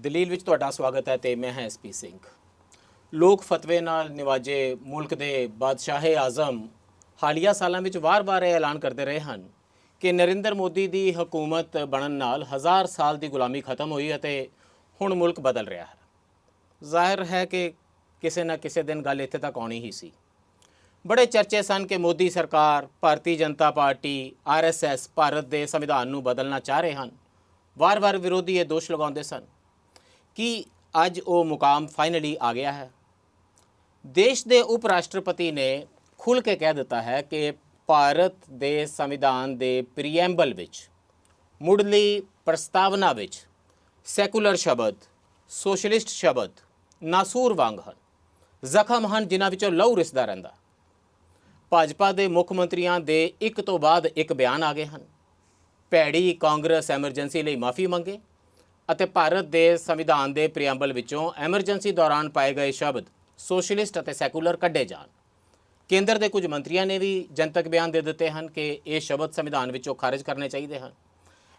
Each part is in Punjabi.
ਦਲੀਲ ਵਿੱਚ ਤੁਹਾਡਾ ਸਵਾਗਤ ਹੈ ਤੇ ਮੈਂ ਹਾਂ ਐਸਪੀ ਸਿੰਘ। ਲੋਕ ਫਤਵੇ ਨਾਲ ਨਿਵਾਜੇ ਮੁਲਕ ਦੇ ਬਾਦਸ਼ਾਹ ਆਜ਼ਮ ਹਾਲੀਆ ਸਾਲਾਂ ਵਿੱਚ ਵਾਰ-ਵਾਰ ਇਹ ਐਲਾਨ ਕਰਦੇ ਰਹੇ ਹਨ ਕਿ ਨਰਿੰਦਰ ਮੋਦੀ ਦੀ ਹਕੂਮਤ ਬਣਨ ਨਾਲ 1000 ਸਾਲ ਦੀ ਗੁਲਾਮੀ ਖਤਮ ਹੋਈ ਅਤੇ ਹੁਣ ਮੁਲਕ ਬਦਲ ਰਿਹਾ ਹੈ। ਜ਼ਾਹਿਰ ਹੈ ਕਿ ਕਿਸੇ ਨਾ ਕਿਸੇ ਦਿਨ ਗੱਲ ਇੱਥੇ ਤੱਕ ਆਉਣੀ ਹੀ ਸੀ। ਬੜੇ ਚਰਚੇ ਸਨ ਕਿ ਮੋਦੀ ਸਰਕਾਰ, ਭਾਰਤੀ ਜਨਤਾ ਪਾਰਟੀ, ਆਰਐਸਐਸ ਭਾਰਤ ਦੇ ਸੰਵਿਧਾਨ ਨੂੰ ਬਦਲਣਾ ਚਾਹ ਰਹੇ ਹਨ। ਵਾਰ-ਵਾਰ ਵਿਰੋਧੀ ਇਹ ਦੋਸ਼ ਲਗਾਉਂਦੇ ਸਨ ਕਿ ਅੱਜ ਉਹ ਮੁਕਾਮ ਫਾਈਨਲੀ ਆ ਗਿਆ ਹੈ। ਦੇਸ਼ ਦੇ ਉਪ ਰਾਸ਼ਟਰਪਤੀ ਨੇ ਖੁੱਲ੍ਹ ਕੇ ਕਹਿ ਦਿੱਤਾ ਹੈ ਕਿ ਭਾਰਤ ਦੇ ਸੰਵਿਧਾਨ ਦੇ ਪ੍ਰੀਐਂਬਲ ਵਿੱਚ, ਮੁੱਢਲੀ ਪ੍ਰਸਤਾਵਨਾ ਵਿੱਚ ਸੈਕੂਲਰ ਸ਼ਬਦ, ਸੋਸ਼ਲਿਸਟ ਸ਼ਬਦ ਨਾਸੂਰ ਵਾਂਗ ਹਨ, ਜ਼ਖਮ ਹਨ ਜਿਨ੍ਹਾਂ ਵਿੱਚੋਂ ਲਹੂ ਰਿਸਦਾ ਰਹਿੰਦਾ। ਭਾਜਪਾ ਦੇ ਮੁੱਖ ਮੰਤਰੀਆਂ ਦੇ ਇੱਕ ਤੋਂ ਬਾਅਦ ਇੱਕ ਬਿਆਨ ਆ ਗਏ ਹਨ। ਭੈੜੀ ਕਾਂਗਰਸ ਐਮਰਜੈਂਸੀ ਲਈ ਮਾਫੀ ਮੰਗੇ ਅਤੇ ਭਾਰਤ ਦੇ ਸੰਵਿਧਾਨ ਦੇ ਪ੍ਰੀਐਂਬਲ ਵਿੱਚੋਂ ਐਮਰਜੈਂਸੀ ਦੌਰਾਨ ਪਾਏ ਗਏ ਸ਼ਬਦ ਸੋਸ਼ਲਿਸਟ ਅਤੇ ਸੈਕੂਲਰ ਕੱਢੇ ਜਾਣ। ਕੇਂਦਰ ਦੇ ਕੁਝ ਮੰਤਰੀਆਂ ਨੇ ਵੀ ਜਨਤਕ ਬਿਆਨ ਦੇ ਦਿੱਤੇ ਹਨ ਕਿ ਇਹ ਸ਼ਬਦ ਸੰਵਿਧਾਨ ਵਿੱਚੋਂ ਖਾਰਜ ਕਰਨੇ ਚਾਹੀਦੇ ਹਨ।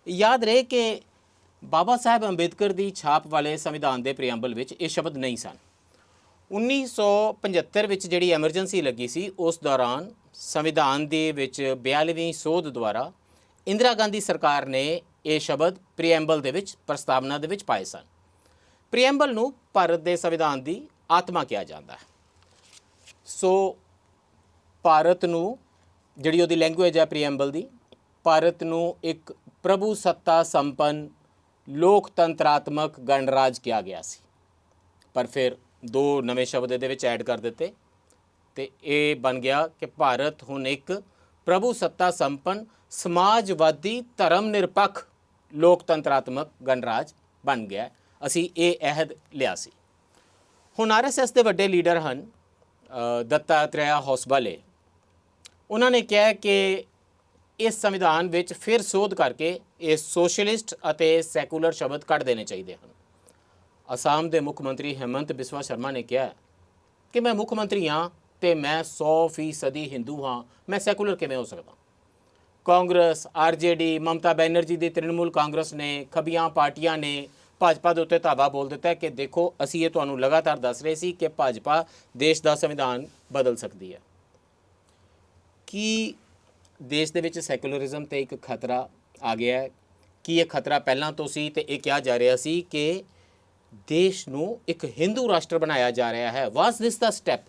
ਯਾਦ ਰਹੇ ਕਿ ਬਾਬਾ ਸਾਹਿਬ ਅੰਬੇਦਕਰ ਦੀ ਛਾਪ ਵਾਲੇ ਸੰਵਿਧਾਨ ਦੇ ਪ੍ਰੀਐਂਬਲ ਵਿੱਚ ਇਹ ਸ਼ਬਦ ਨਹੀਂ ਸਨ। 1975 ਵਿੱਚ ਜਿਹੜੀ ਐਮਰਜੈਂਸੀ ਲੱਗੀ ਸੀ, ਉਸ ਦੌਰਾਨ ਸੰਵਿਧਾਨ ਦੇ ਵਿੱਚ 42ਵੀਂ ਸੋਧ ਦੁਆਰਾ ਇੰਦਰਾ ਗਾਂਧੀ ਸਰਕਾਰ ਨੇ ਇਹ ਸ਼ਬਦ ਪ੍ਰੀਐਂਬਲ ਦੇ ਵਿੱਚ, ਪ੍ਰਸਤਾਵਨਾ ਦੇ ਵਿੱਚ ਪਾਏ ਸਨ। ਪ੍ਰੀਐਂਬਲ ਨੂੰ ਭਾਰਤ ਦੇ ਸੰਵਿਧਾਨ ਦੀ ਆਤਮਾ ਕਿਹਾ ਜਾਂਦਾ ਹੈ। ਸੋ ਭਾਰਤ ਨੂੰ, ਜਿਹੜੀ ਉਹਦੀ ਲੈਂਗੁਏਜ ਹੈ ਪ੍ਰੀਐਂਬਲ ਦੀ, ਭਾਰਤ ਨੂੰ ਇੱਕ ਪ੍ਰਭੂ ਸੱਤਾ ਸੰਪੰਨ ਲੋਕਤੰਤਰਾਤਮਕ ਗਣਰਾਜ ਕਿਹਾ ਗਿਆ ਸੀ। ਪਰ ਫਿਰ ਦੋ ਨਵੇਂ ਸ਼ਬਦ ਇਹਦੇ ਵਿੱਚ ਐਡ ਕਰ ਦਿੱਤੇ ਤੇ ਇਹ ਬਣ ਗਿਆ ਕਿ ਭਾਰਤ ਹੁਣ ਇੱਕ ਪ੍ਰਭੂ ਸੱਤਾ ਸੰਪੰਨ ਸਮਾਜਵਾਦੀ ਧਰਮ ਨਿਰਪੱਖ ਲੋਕਤੰਤਰਾਤਮਕ ਗਣਰਾਜ ਬਣ ਗਿਆ। ਅਸੀਂ ਇਹ ਅਹਿਦ ਲਿਆ ਸੀ। ਹੁਣ ਆਰਐਸਐਸ ਦੇ ਵੱਡੇ ਲੀਡਰ ਹਨ ਦੱਤਾਤਰੇਆ ਹੋਸਬਲੇ। ਉਹਨਾਂ ਨੇ ਕਿਹਾ ਕਿ ਇਸ ਸੰਵਿਧਾਨ ਵਿੱਚ ਫਿਰ ਸੋਧ ਕਰਕੇ ਇਹ ਸੋਸ਼ਲਿਸਟ ਅਤੇ ਸੈਕੂਲਰ ਸ਼ਬਦ ਕੱਢ ਦੇਣੇ ਚਾਹੀਦੇ ਹਨ। ਅਸਾਮ ਦੇ ਮੁੱਖ ਮੰਤਰੀ ਹਿਮੰਤ ਬਿਸਵਾ ਸ਼ਰਮਾ ਨੇ ਕਿਹਾ ਕਿ ਮੈਂ ਮੁੱਖ ਮੰਤਰੀ ਹਾਂ ਅਤੇ ਮੈਂ 100% ਹਿੰਦੂ ਹਾਂ, ਮੈਂ ਸੈਕੂਲਰ ਕਿਵੇਂ ਹੋ ਸਕਦਾ। ਕਾਂਗਰਸ, ਆਰਜੇਡੀ, ਮਮਤਾ ਬੈਨਰਜੀ ਦੀ ਤ੍ਰਿਣਮੂਲ ਕਾਂਗਰਸ ਨੇ, ਖੱਬੀਆਂ ਪਾਰਟੀਆਂ ਨੇ ਭਾਜਪਾ ਦੇ ਉੱਤੇ ਧਾਵਾ ਬੋਲ ਦਿੱਤਾ ਕਿ ਦੇਖੋ, ਅਸੀਂ ਇਹ ਤੁਹਾਨੂੰ ਲਗਾਤਾਰ ਦੱਸ ਰਹੇ ਸੀ ਕਿ ਭਾਜਪਾ ਦੇਸ਼ ਦਾ ਸੰਵਿਧਾਨ ਬਦਲ ਸਕਦੀ ਹੈ। ਕੀ ਦੇਸ਼ ਦੇ ਵਿੱਚ ਸੈਕੂਲਰਿਜ਼ਮ 'ਤੇ ਇੱਕ ਖਤਰਾ ਆ ਗਿਆ ਹੈ? ਕੀ ਇਹ ਖਤਰਾ ਪਹਿਲਾਂ ਤੋਂ ਸੀ ਅਤੇ ਇਹ ਕਿਹਾ ਜਾ ਰਿਹਾ ਸੀ ਕਿ ਦੇਸ਼ ਨੂੰ ਇੱਕ ਹਿੰਦੂ ਰਾਸ਼ਟਰ ਬਣਾਇਆ ਜਾ ਰਿਹਾ ਹੈ? ਵਾਸ ਦਿਸ ਦਾ ਸਟੈਪ?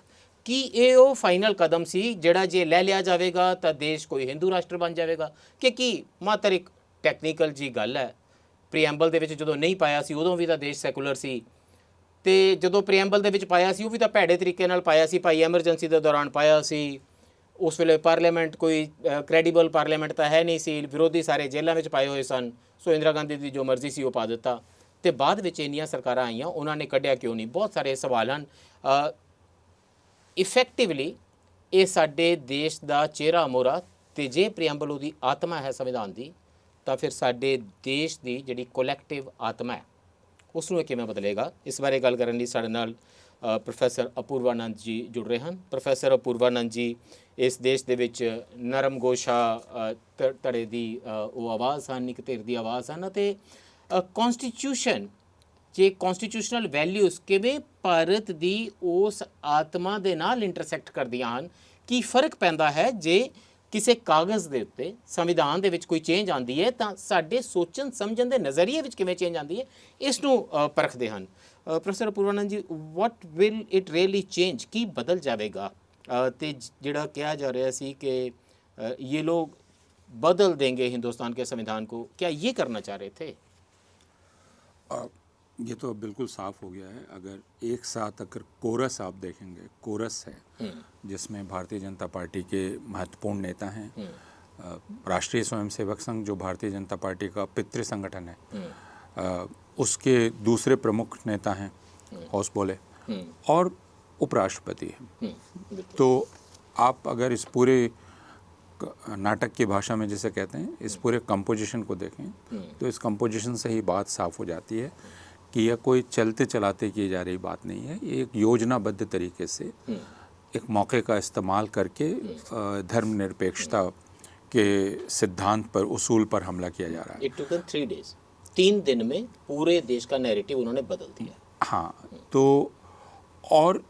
ਕੀ ਇਹ ਉਹ ਫਾਈਨਲ ਕਦਮ ਸੀ ਜਿਹੜਾ ਜੇ ਲੈ ਲਿਆ ਜਾਵੇਗਾ ਤਾਂ ਦੇਸ਼ ਕੋਈ ਹਿੰਦੂ ਰਾਸ਼ਟਰ ਬਣ ਜਾਵੇਗਾ? ਕਿ ਕੀ ਮਾਤਰ ਇੱਕ ਟੈਕਨੀਕਲ ਜੀ ਗੱਲ ਹੈ? ਪ੍ਰੀਐਂਬਲ ਦੇ ਵਿੱਚ ਜਦੋਂ ਨਹੀਂ ਪਾਇਆ ਸੀ ਉਦੋਂ ਵੀ ਤਾਂ ਦੇਸ਼ ਸੈਕੂਲਰ ਸੀ, ਅਤੇ ਜਦੋਂ ਪ੍ਰੀਐਂਬਲ ਦੇ ਵਿੱਚ ਪਾਇਆ ਸੀ ਉਹ ਵੀ ਤਾਂ ਭੈੜੇ ਤਰੀਕੇ ਨਾਲ ਪਾਇਆ ਸੀ, ਭਾਈ ਐਮਰਜੈਂਸੀ ਦੇ ਦੌਰਾਨ ਪਾਇਆ ਸੀ। ਉਸ ਵੇਲੇ ਪਾਰਲੀਮੈਂਟ ਕੋਈ ਕ੍ਰੈਡੀਬਲ ਪਾਰਲੀਮੈਂਟ ਤਾਂ ਹੈ ਨਹੀਂ ਸੀ, ਵਿਰੋਧੀ ਸਾਰੇ ਜੇਲ੍ਹਾਂ ਵਿੱਚ ਪਾਏ ਹੋਏ ਸਨ। ਸੋ ਇੰਦਰਾ ਗਾਂਧੀ ਦੀ ਜੋ ਮਰਜ਼ੀ ਸੀ ਉਹ ਪਾ ਦਿੱਤਾ ਅਤੇ ਬਾਅਦ ਵਿੱਚ ਇੰਨੀਆਂ ਸਰਕਾਰਾਂ ਆਈਆਂ, ਉਹਨਾਂ ਨੇ ਕੱਢਿਆ ਕਿਉਂ ਨਹੀਂ? ਬਹੁਤ ਸਾਰੇ ਸਵਾਲ ਹਨ। ਇਫੈਕਟਿਵਲੀ ਇਹ ਸਾਡੇ ਦੇਸ਼ ਦਾ ਚਿਹਰਾ ਮੋਹਰਾ, ਅਤੇ ਜੇ ਪ੍ਰੀਐਂਬਲ ਉਹਦੀ ਆਤਮਾ ਹੈ ਸੰਵਿਧਾਨ ਦੀ, ਤਾਂ ਫਿਰ ਸਾਡੇ ਦੇਸ਼ ਦੀ ਜਿਹੜੀ ਕੋਲੈਕਟਿਵ ਆਤਮਾ ਹੈ ਉਸ ਨੂੰ ਇਹ ਕਿਵੇਂ ਬਦਲੇਗਾ? ਇਸ ਬਾਰੇ ਗੱਲ ਕਰਨ ਲਈ ਸਾਡੇ ਨਾਲ ਪ੍ਰੋਫੈਸਰ ਅਪੂਰਵਾਨੰਦ ਜੀ ਜੁੜ ਰਹੇ ਹਨ। ਪ੍ਰੋਫੈਸਰ ਅਪੂਰਵਾਨੰਦ ਜੀ ਇਸ ਦੇਸ਼ ਦੇ ਵਿੱਚ ਨਰਮ ਗੋਸ਼ਾ ਧੜੇ ਦੀ ਉਹ ਆਵਾਜ਼ ਹਨ, ਇੱਕ ਧਿਰ ਦੀ ਆਵਾਜ਼ ਹਨ, ਅਤੇ ਕੌਨਸਟੀਟਿਊਸ਼ਨ, ਜੇ ਕੌਨਸਟੀਟਿਊਸ਼ਨਲ ਵੈਲਿਊਜ਼ ਕਿਵੇਂ ਭਾਰਤ ਦੀ ਉਸ ਆਤਮਾ ਦੇ ਨਾਲ ਇੰਟਰਸੈਕਟ ਕਰਦੀਆਂ ਹਨ? ਕੀ ਫਰਕ ਪੈਂਦਾ ਹੈ ਜੇ ਕਿਸੇ ਕਾਗਜ਼ ਦੇ ਉੱਤੇ, ਸੰਵਿਧਾਨ ਦੇ ਵਿੱਚ ਕੋਈ ਚੇਂਜ ਆਉਂਦੀ ਹੈ ਤਾਂ ਸਾਡੇ ਸੋਚਣ ਸਮਝਣ ਦੇ ਨਜ਼ਰੀਏ ਵਿੱਚ ਕਿਵੇਂ ਚੇਂਜ ਆਉਂਦੀ ਹੈ? ਇਸ ਨੂੰ ਪਰਖਦੇ ਹਨ। Professor Apoorvanand ji, what will it really change? ਕੀ ਬਦਲ ਜਾਵੇਗਾ? ਅਤੇ ਜਿਹੜਾ ਕਿਹਾ ਜਾ ਰਿਹਾ ਸੀ ਕਿ ਇਹ ਲੋग बदल देंगे हिंदुस्तान के संविधान को, क्या ये करना चाह रहे थे? ये तो बिल्कुल साफ हो गया है। अगर एक साथ अगर कोरस आप देखेंगे, कोरस है जिसमें भारतीय जनता पार्टी के महत्वपूर्ण नेता हैं, राष्ट्रीय स्वयंसेवक संघ जो भारतीय जनता पार्टी का पितृ संगठन है, उसके दूसरे प्रमुख नेता हैं होसबोले और उपराष्ट्रपति हैं। तो आप अगर इस पूरे नाटक की भाषा में जिसे कहते हैं, इस पूरे कंपोजिशन को देखें तो इस कंपोजिशन से ही बात साफ हो जाती है कि यह कोई चलते चलाते की जा रही बात नहीं है। ये एक योजनाबद्ध तरीके से एक मौके का इस्तेमाल करके धर्मनिरपेक्षता के सिद्धांत पर, उसूल पर हमला किया जा रहा है। It took them 3 days. 3 दिन में पूरे देश का नैरेटिव उन्होंने बदल दिया। हाँ, तो और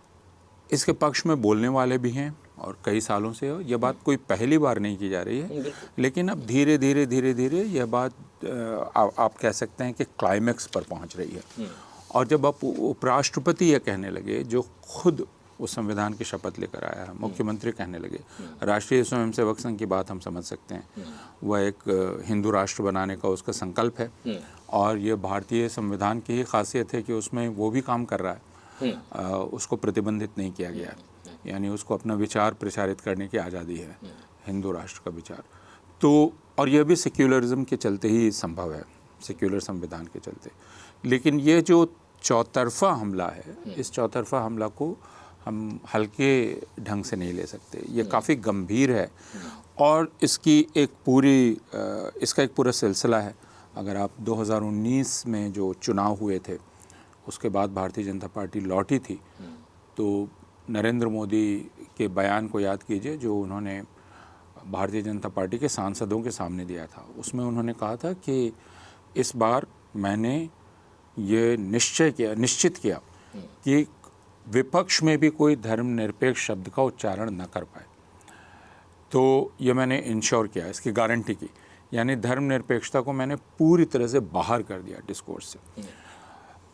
इसके पक्ष में बोलने वाले भी हैं और कई सालों से ये बात कोई पहली बार नहीं की जा रही है, लेकिन अब धीरे धीरे यह बात आप कह सकते हैं कि क्लाइमैक्स पर पहुंच रही है। और जब आप उपराष्ट्रपति ये कहने लगे, जो खुद उस संविधान की शपथ लेकर आया है, मुख्यमंत्री कहने लगे, राष्ट्रीय स्वयंसेवक संघ की बात हम समझ सकते हैं, वह एक हिंदू राष्ट्र बनाने का उसका संकल्प है और ये भारतीय संविधान की ही खासियत है कि उसमें वो भी काम कर रहा है, उसको प्रतिबंधित नहीं किया गया है, यानी उसको अपना विचार प्रचारित करने की आज़ादी है, हिंदू राष्ट्र का विचार। तो और यह भी सेक्युलरिज्म के चलते ही संभव है, सेक्युलर संविधान के चलते। लेकिन ये जो चौतरफा हमला है, इस चौतरफा हमला को हम हल्के ढंग से नहीं ले सकते, ये काफ़ी गंभीर है और इसका एक पूरा सिलसिला है। अगर आप 2019 में जो चुनाव हुए थे उसके बाद भारतीय जनता पार्टी लौटी थी, तो नरेंद्र मोदी के बयान को याद कीजिए जो उन्होंने भारतीय जनता पार्टी के सांसदों के सामने दिया था। उसमें उन्होंने कहा था कि इस बार मैंने ये निश्चित किया कि विपक्ष में भी कोई धर्मनिरपेक्ष शब्द का उच्चारण न कर पाए। तो ये मैंने इंश्योर किया, इसकी गारंटी की, यानी धर्मनिरपेक्षता को मैंने पूरी तरह से बाहर कर दिया डिस्कोर्स से।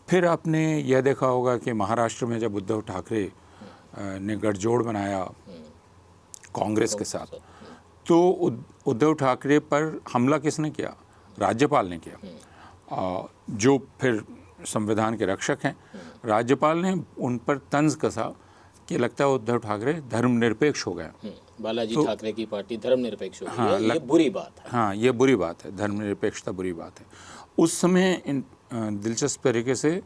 फिर आपने यह देखा होगा कि महाराष्ट्र में जब उद्धव ठाकरे ने गठजोड़ बनाया कांग्रेस के साथ, तो उद्धव ठाकरे पर हमला किसने किया? राज्यपाल ने किया, जो फिर संविधान के रक्षक हैं। राज्यपाल ने उन पर तंज कसा कि लगता है उद्धव ठाकरे धर्मनिरपेक्ष हो गए। बालाजी ठाकरे की पार्टी धर्मनिरपेक्ष हो गई है, ये बुरी बात है। हाँ, ये बुरी बात है, धर्मनिरपेक्षता बुरी बात है। उस समय दिलचस्प तरीके से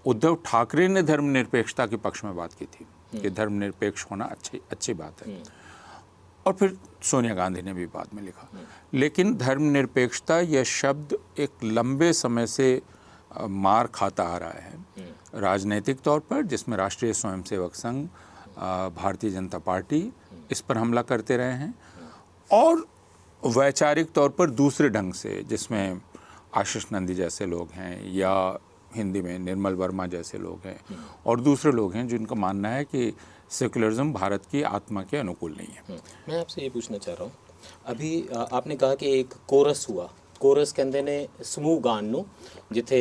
उद्धव ठाकरे ने धर्मनिरपेक्षता के पक्ष में बात की थी कि धर्मनिरपेक्ष होना अच्छी बात है, और फिर सोनिया गांधी ने भी बाद में लिखा। लेकिन धर्मनिरपेक्षता यह शब्द एक लंबे समय से मार खाता आ रहा है राजनीतिक तौर पर, जिसमें राष्ट्रीय स्वयंसेवक संघ, भारतीय जनता पार्टी इस पर हमला करते रहे हैं, और वैचारिक तौर पर दूसरे ढंग से, जिसमें आशीष नंदी जैसे लोग हैं या हिंदी में निर्मल वर्मा जैसे लोग हैं और दूसरे लोग हैं जिनका मानना है कि सेकुलरिज्म भारत की आत्मा के अनुकूल नहीं है। मैं आपसे ये पूछना चाह रहा हूँ, अभी आपने कहा कि एक कोरस हुआ, कोरस कहते ने समूह गान ਨੂੰ, ਜਿੱਥੇ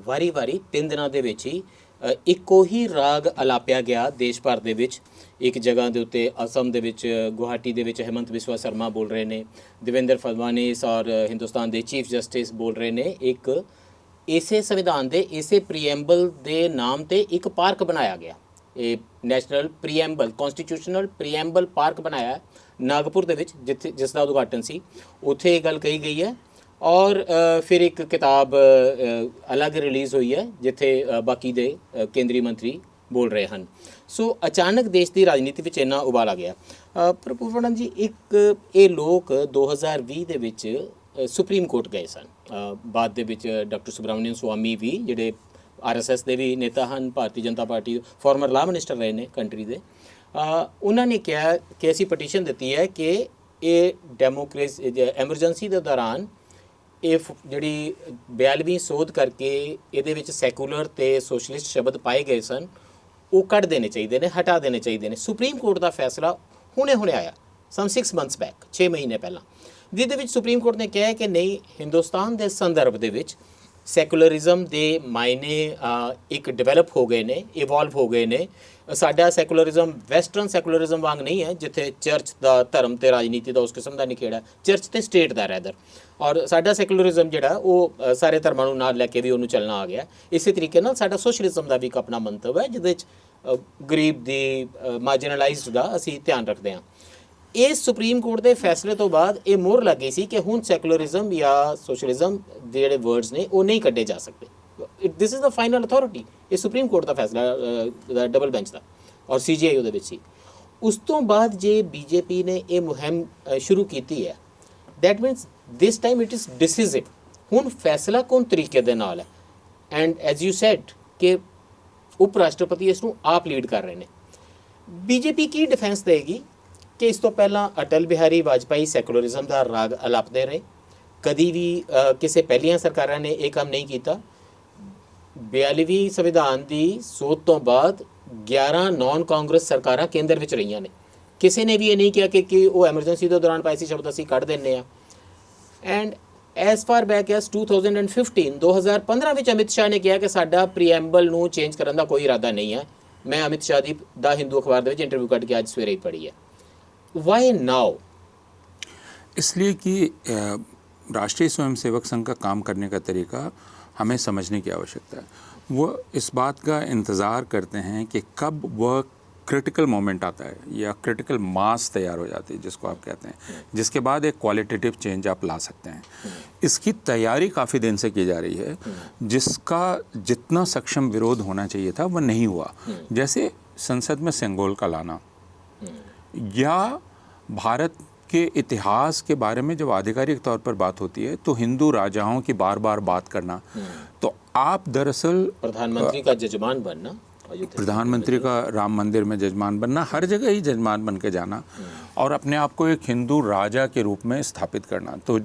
ਵਾਰੀ-ਵਾਰੀ 3 ਦਿਨਾਂ ਦੇ ਵਿੱਚ ਹੀ ਇੱਕੋ ਹੀ ਰਾਗ ਅਲਾਪਿਆ ਗਿਆ ਦੇਸ਼ ਭਰ ਦੇ ਵਿੱਚ। ਇੱਕ ਜਗ੍ਹਾ ਦੇ ਉੱਤੇ ਅਸਮ ਦੇ ਵਿੱਚ ਗੁਹਾਟੀ ਦੇ ਵਿੱਚ ਹਿਮੰਤ ਬਿਸਵਾ ਸ਼ਰਮਾ ਬੋਲ ਰਹੇ ਨੇ, ਦੇਵੇਂਦਰ ਫਡਵਾਨੀਸ ਔਰ ਹਿੰਦੁਸਤਾਨ ਦੇ ਚੀਫ ਜਸਟਿਸ ਬੋਲ ਰਹੇ ਨੇ। ਇੱਕ ਇਸੇ ਸੰਵਿਧਾਨ ਦੇ ਇਸੇ ਪ੍ਰੀਐਂਬਲ ਦੇ ਨਾਮ ਤੇ ਇੱਕ ਪਾਰਕ ਬਣਾਇਆ ਗਿਆ, ਇਹ national preamble, constitutional preamble park ਬਣਾਇਆ ਨਾਗਪੁਰ ਦੇ ਵਿੱਚ, ਜਿਸ ਦਾ ਉਦਘਾਟਨ ਸੀ। ਉੱਥੇ ਇਹ ਗੱਲ ਕਹੀ ਗਈ ਹੈ। और फिर एक किताब अलग रिलीज़ हुई है जिथे बाकी दे केंद्रीय मंत्री बोल रहे हैं। सो अचानक देश की राजनीति में इन्ना उबाल आ गया। पर पूर्वनंद जी, एक ये लोग 2020 ਦੇ ਵਿੱਚ सुप्रीम कोर्ट गए सन, बाद ਦੇ ਵਿੱਚ डॉक्टर सुब्रमण्यम स्वामी भी ਜਿਹੜੇ RSS ਦੇ ਵੀ नेता हैं, भारतीय जनता पार्टी फॉर्मर ला मिनिस्टर रहे ने कंट्री ਦੇ, उन्होंने कहा कि असी पटीशन दी है कि ये डेमोक्रेसी एमरजेंसी के दौरान ਇਹ ਜਿਹੜੀ 42ਵੀਂ ਸੋਧ ਕਰਕੇ ਇਹਦੇ ਵਿੱਚ ਸੈਕੂਲਰ ਤੇ ਸੋਸ਼ਲਿਸਟ ਸ਼ਬਦ ਪਾਏ ਗਏ ਸਨ, ਉਹ ਕੱਢ ਦੇਣੇ ਚਾਹੀਦੇ ਨੇ, ਹਟਾ ਦੇਣੇ ਚਾਹੀਦੇ ਨੇ। ਸੁਪਰੀਮ ਕੋਰਟ ਦਾ ਫੈਸਲਾ ਹੁਣੇ ਆਇਆ, ਸਮ 6 ਮੰਥਸ ਬੈਕ, 6 ਮਹੀਨੇ ਪਹਿਲਾਂ, ਜਿਹਦੇ ਵਿੱਚ ਸੁਪਰੀਮ ਕੋਰਟ ਨੇ ਕਿਹਾ ਕਿ ਨਹੀਂ, ਹਿੰਦੁਸਤਾਨ ਦੇ ਸੰਦਰਭ ਦੇ ਵਿੱਚ ਸੈਕੂਲਰਿਜ਼ਮ ਦੇ ਮਾਇਨੇ ਇੱਕ ਡਿਵੈਲਪ ਹੋ ਗਏ ਨੇ, ਇਵੋਲਵ ਹੋ ਗਏ ਨੇ। ਸਾਡਾ ਸੈਕੂਲਰਿਜ਼ਮ ਵੈਸਟਰਨ ਸੈਕੂਲਰਿਜ਼ਮ ਵਾਂਗ ਨਹੀਂ ਹੈ, ਜਿੱਥੇ ਚਰਚ ਦਾ, ਧਰਮ ਤੇ ਰਾਜਨੀਤੀ ਦਾ ਉਸ ਕਿਸਮ ਦਾ ਨਿਖੇੜਾ, ਚਰਚ ਤੇ ਸਟੇਟ ਦਾ ਰੈਦਰ। ਔਰ ਸਾਡਾ ਸੈਕੂਲਰਿਜ਼ਮ ਜਿਹੜਾ ਉਹ ਸਾਰੇ ਧਰਮਾਂ ਨੂੰ ਨਾਲ ਲੈ ਕੇ ਵੀ ਉਹਨੂੰ ਚੱਲਣਾ ਆ ਗਿਆ। ਇਸੇ ਤਰੀਕੇ ਨਾਲ ਸਾਡਾ ਸੋਸ਼ਲਿਜ਼ਮ ਦਾ ਵੀ ਇੱਕ ਆਪਣਾ ਮੰਤਵ ਹੈ, ਜਿਹਦੇ 'ਚ ਗਰੀਬ ਦੀ, ਮਾਰਜਨਲਾਈਜ਼ਡ ਦਾ ਅਸੀਂ ਧਿਆਨ ਰੱਖਦੇ ਹਾਂ। ਇਸ ਸੁਪਰੀਮ ਕੋਰਟ ਦੇ ਫੈਸਲੇ ਤੋਂ ਬਾਅਦ ਇਹ ਮੋਹਰ ਲੱਗ ਗਈ ਸੀ ਕਿ ਹੁਣ ਸੈਕੂਲਰਿਜ਼ਮ ਜਾਂ ਸੋਸ਼ਲਿਜ਼ਮ ਦੇ ਜਿਹੜੇ ਵਰਡਸ ਨੇ ਉਹ ਨਹੀਂ ਕੱਢੇ ਜਾ ਸਕਦੇ। This is the final authority. ਇਹ ਸੁਪਰੀਮ ਕੋਰਟ ਦਾ ਫੈਸਲਾ ਡਬਲ ਬੈਂਚ ਦਾ, ਔਰ CGI ਉਹਦੇ ਵਿੱਚ ਸੀ। ਉਸ ਤੋਂ ਬਾਅਦ ਜੇ BJP ਨੇ ਇਹ ਮੁਹਿੰਮ ਸ਼ੁਰੂ ਕੀਤੀ ਹੈ, that means this time it is decisive. ਹੁਣ ਫੈਸਲਾ ਕੌਣ ਤਰੀਕੇ ਦੇ ਨਾਲ ਹੈ, ਐਂਡ ਐਜ਼ ਯੂ ਸੈਡ ਕਿ ਉਪ ਰਾਸ਼ਟਰਪਤੀ ਇਸ ਨੂੰ ਆਪ ਲੀਡ ਕਰ ਰਹੇ ਨੇ। BJP ਕੀ ਡਿਫੈਂਸ ਦੇਗੀ ਕਿ ਇਸ ਤੋਂ ਪਹਿਲਾਂ ਅਟਲ ਬਿਹਾਰੀ ਵਾਜਪਾਈ ਸੈਕੂਲਰਿਜ਼ਮ ਦਾ ਰਾਗ ਅਲਾਪਦੇ ਰਹੇ, ਕਦੀ ਵੀ ਕਿਸੇ ਪਹਿਲੀਆਂ ਸਰਕਾਰਾਂ ਨੇ ਇਹ ਕੰਮ ਨਹੀਂ ਕੀਤਾ। 42ਵੀਂ ਸੰਵਿਧਾਨ ਦੀ ਸੋਧ ਤੋਂ ਬਾਅਦ 11 ਨਾਨ ਕਾਂਗਰਸ ਸਰਕਾਰਾਂ ਕੇਂਦਰ ਵਿੱਚ ਰਹੀਆਂ ਨੇ। ਕਿਸੇ ਨੇ ਵੀ ਇਹ ਨਹੀਂ ਕਿਹਾ ਕਿ ਉਹ ਐਮਰਜੈਂਸੀ ਦੇ ਦੌਰਾਨ ਪਾਏ ਸੀ ਸ਼ਬਦ ਅਸੀਂ ਕੱਢ ਦਿੰਦੇ ਆ। And S for back S 2015 ਵਿੱਚ ਅਮਿਤ ਸ਼ਾਹ ਨੇ ਕਿਹਾ ਕਿ ਸਾਡਾ ਪ੍ਰੀਐਂਬਲ ਨੂੰ ਚੇਂਜ ਕਰਨ ਦਾ ਕੋਈ ਇਰਾਦਾ ਨਹੀਂ ਹੈ। ਮੈਂ ਅਮਿਤ ਸ਼ਾਹ ਦੀ ਦਾ ਹਿੰਦੂ ਅਖਬਾਰ ਦੇ ਵਿੱਚ ਇੰਟਰਵਿਊ ਕੱਢ ਕੇ ਅੱਜ ਸਵੇਰੇ ਹੀ ਪੜ੍ਹੀ ਹੈ। Why now? इसलिए कि राष्ट्रीय स्वयंसेवक संघ का काम करने का तरीका हमें समझने की आवश्यकता है। वो इस बात का इंतज़ार करते हैं कि कब वह क्रिटिकल मोमेंट आता है या क्रिटिकल मास तैयार हो जाती है, जिसको आप कहते हैं, जिसके बाद एक क्वालिटेटिव चेंज आप ला सकते हैं। इसकी तैयारी काफ़ी दिन से की जा रही है, जिसका जितना सक्षम विरोध होना चाहिए था वह नहीं हुआ। जैसे संसद में सेंगोल का लाना या भारत के इतिहास के बारे में जब आधिकारिक तौर पर बात होती है तो हिंदू राजाओं की बार बार बात करना, तो आप दरअसल प्रधानमंत्री का जजमान बनना, प्रधानमंत्री का राम मंदिर में जजमान बनना, हर जगह ही जजमान बन के जाना और अपने आप को एक हिंदू राजा के रूप में स्थापित करना। तो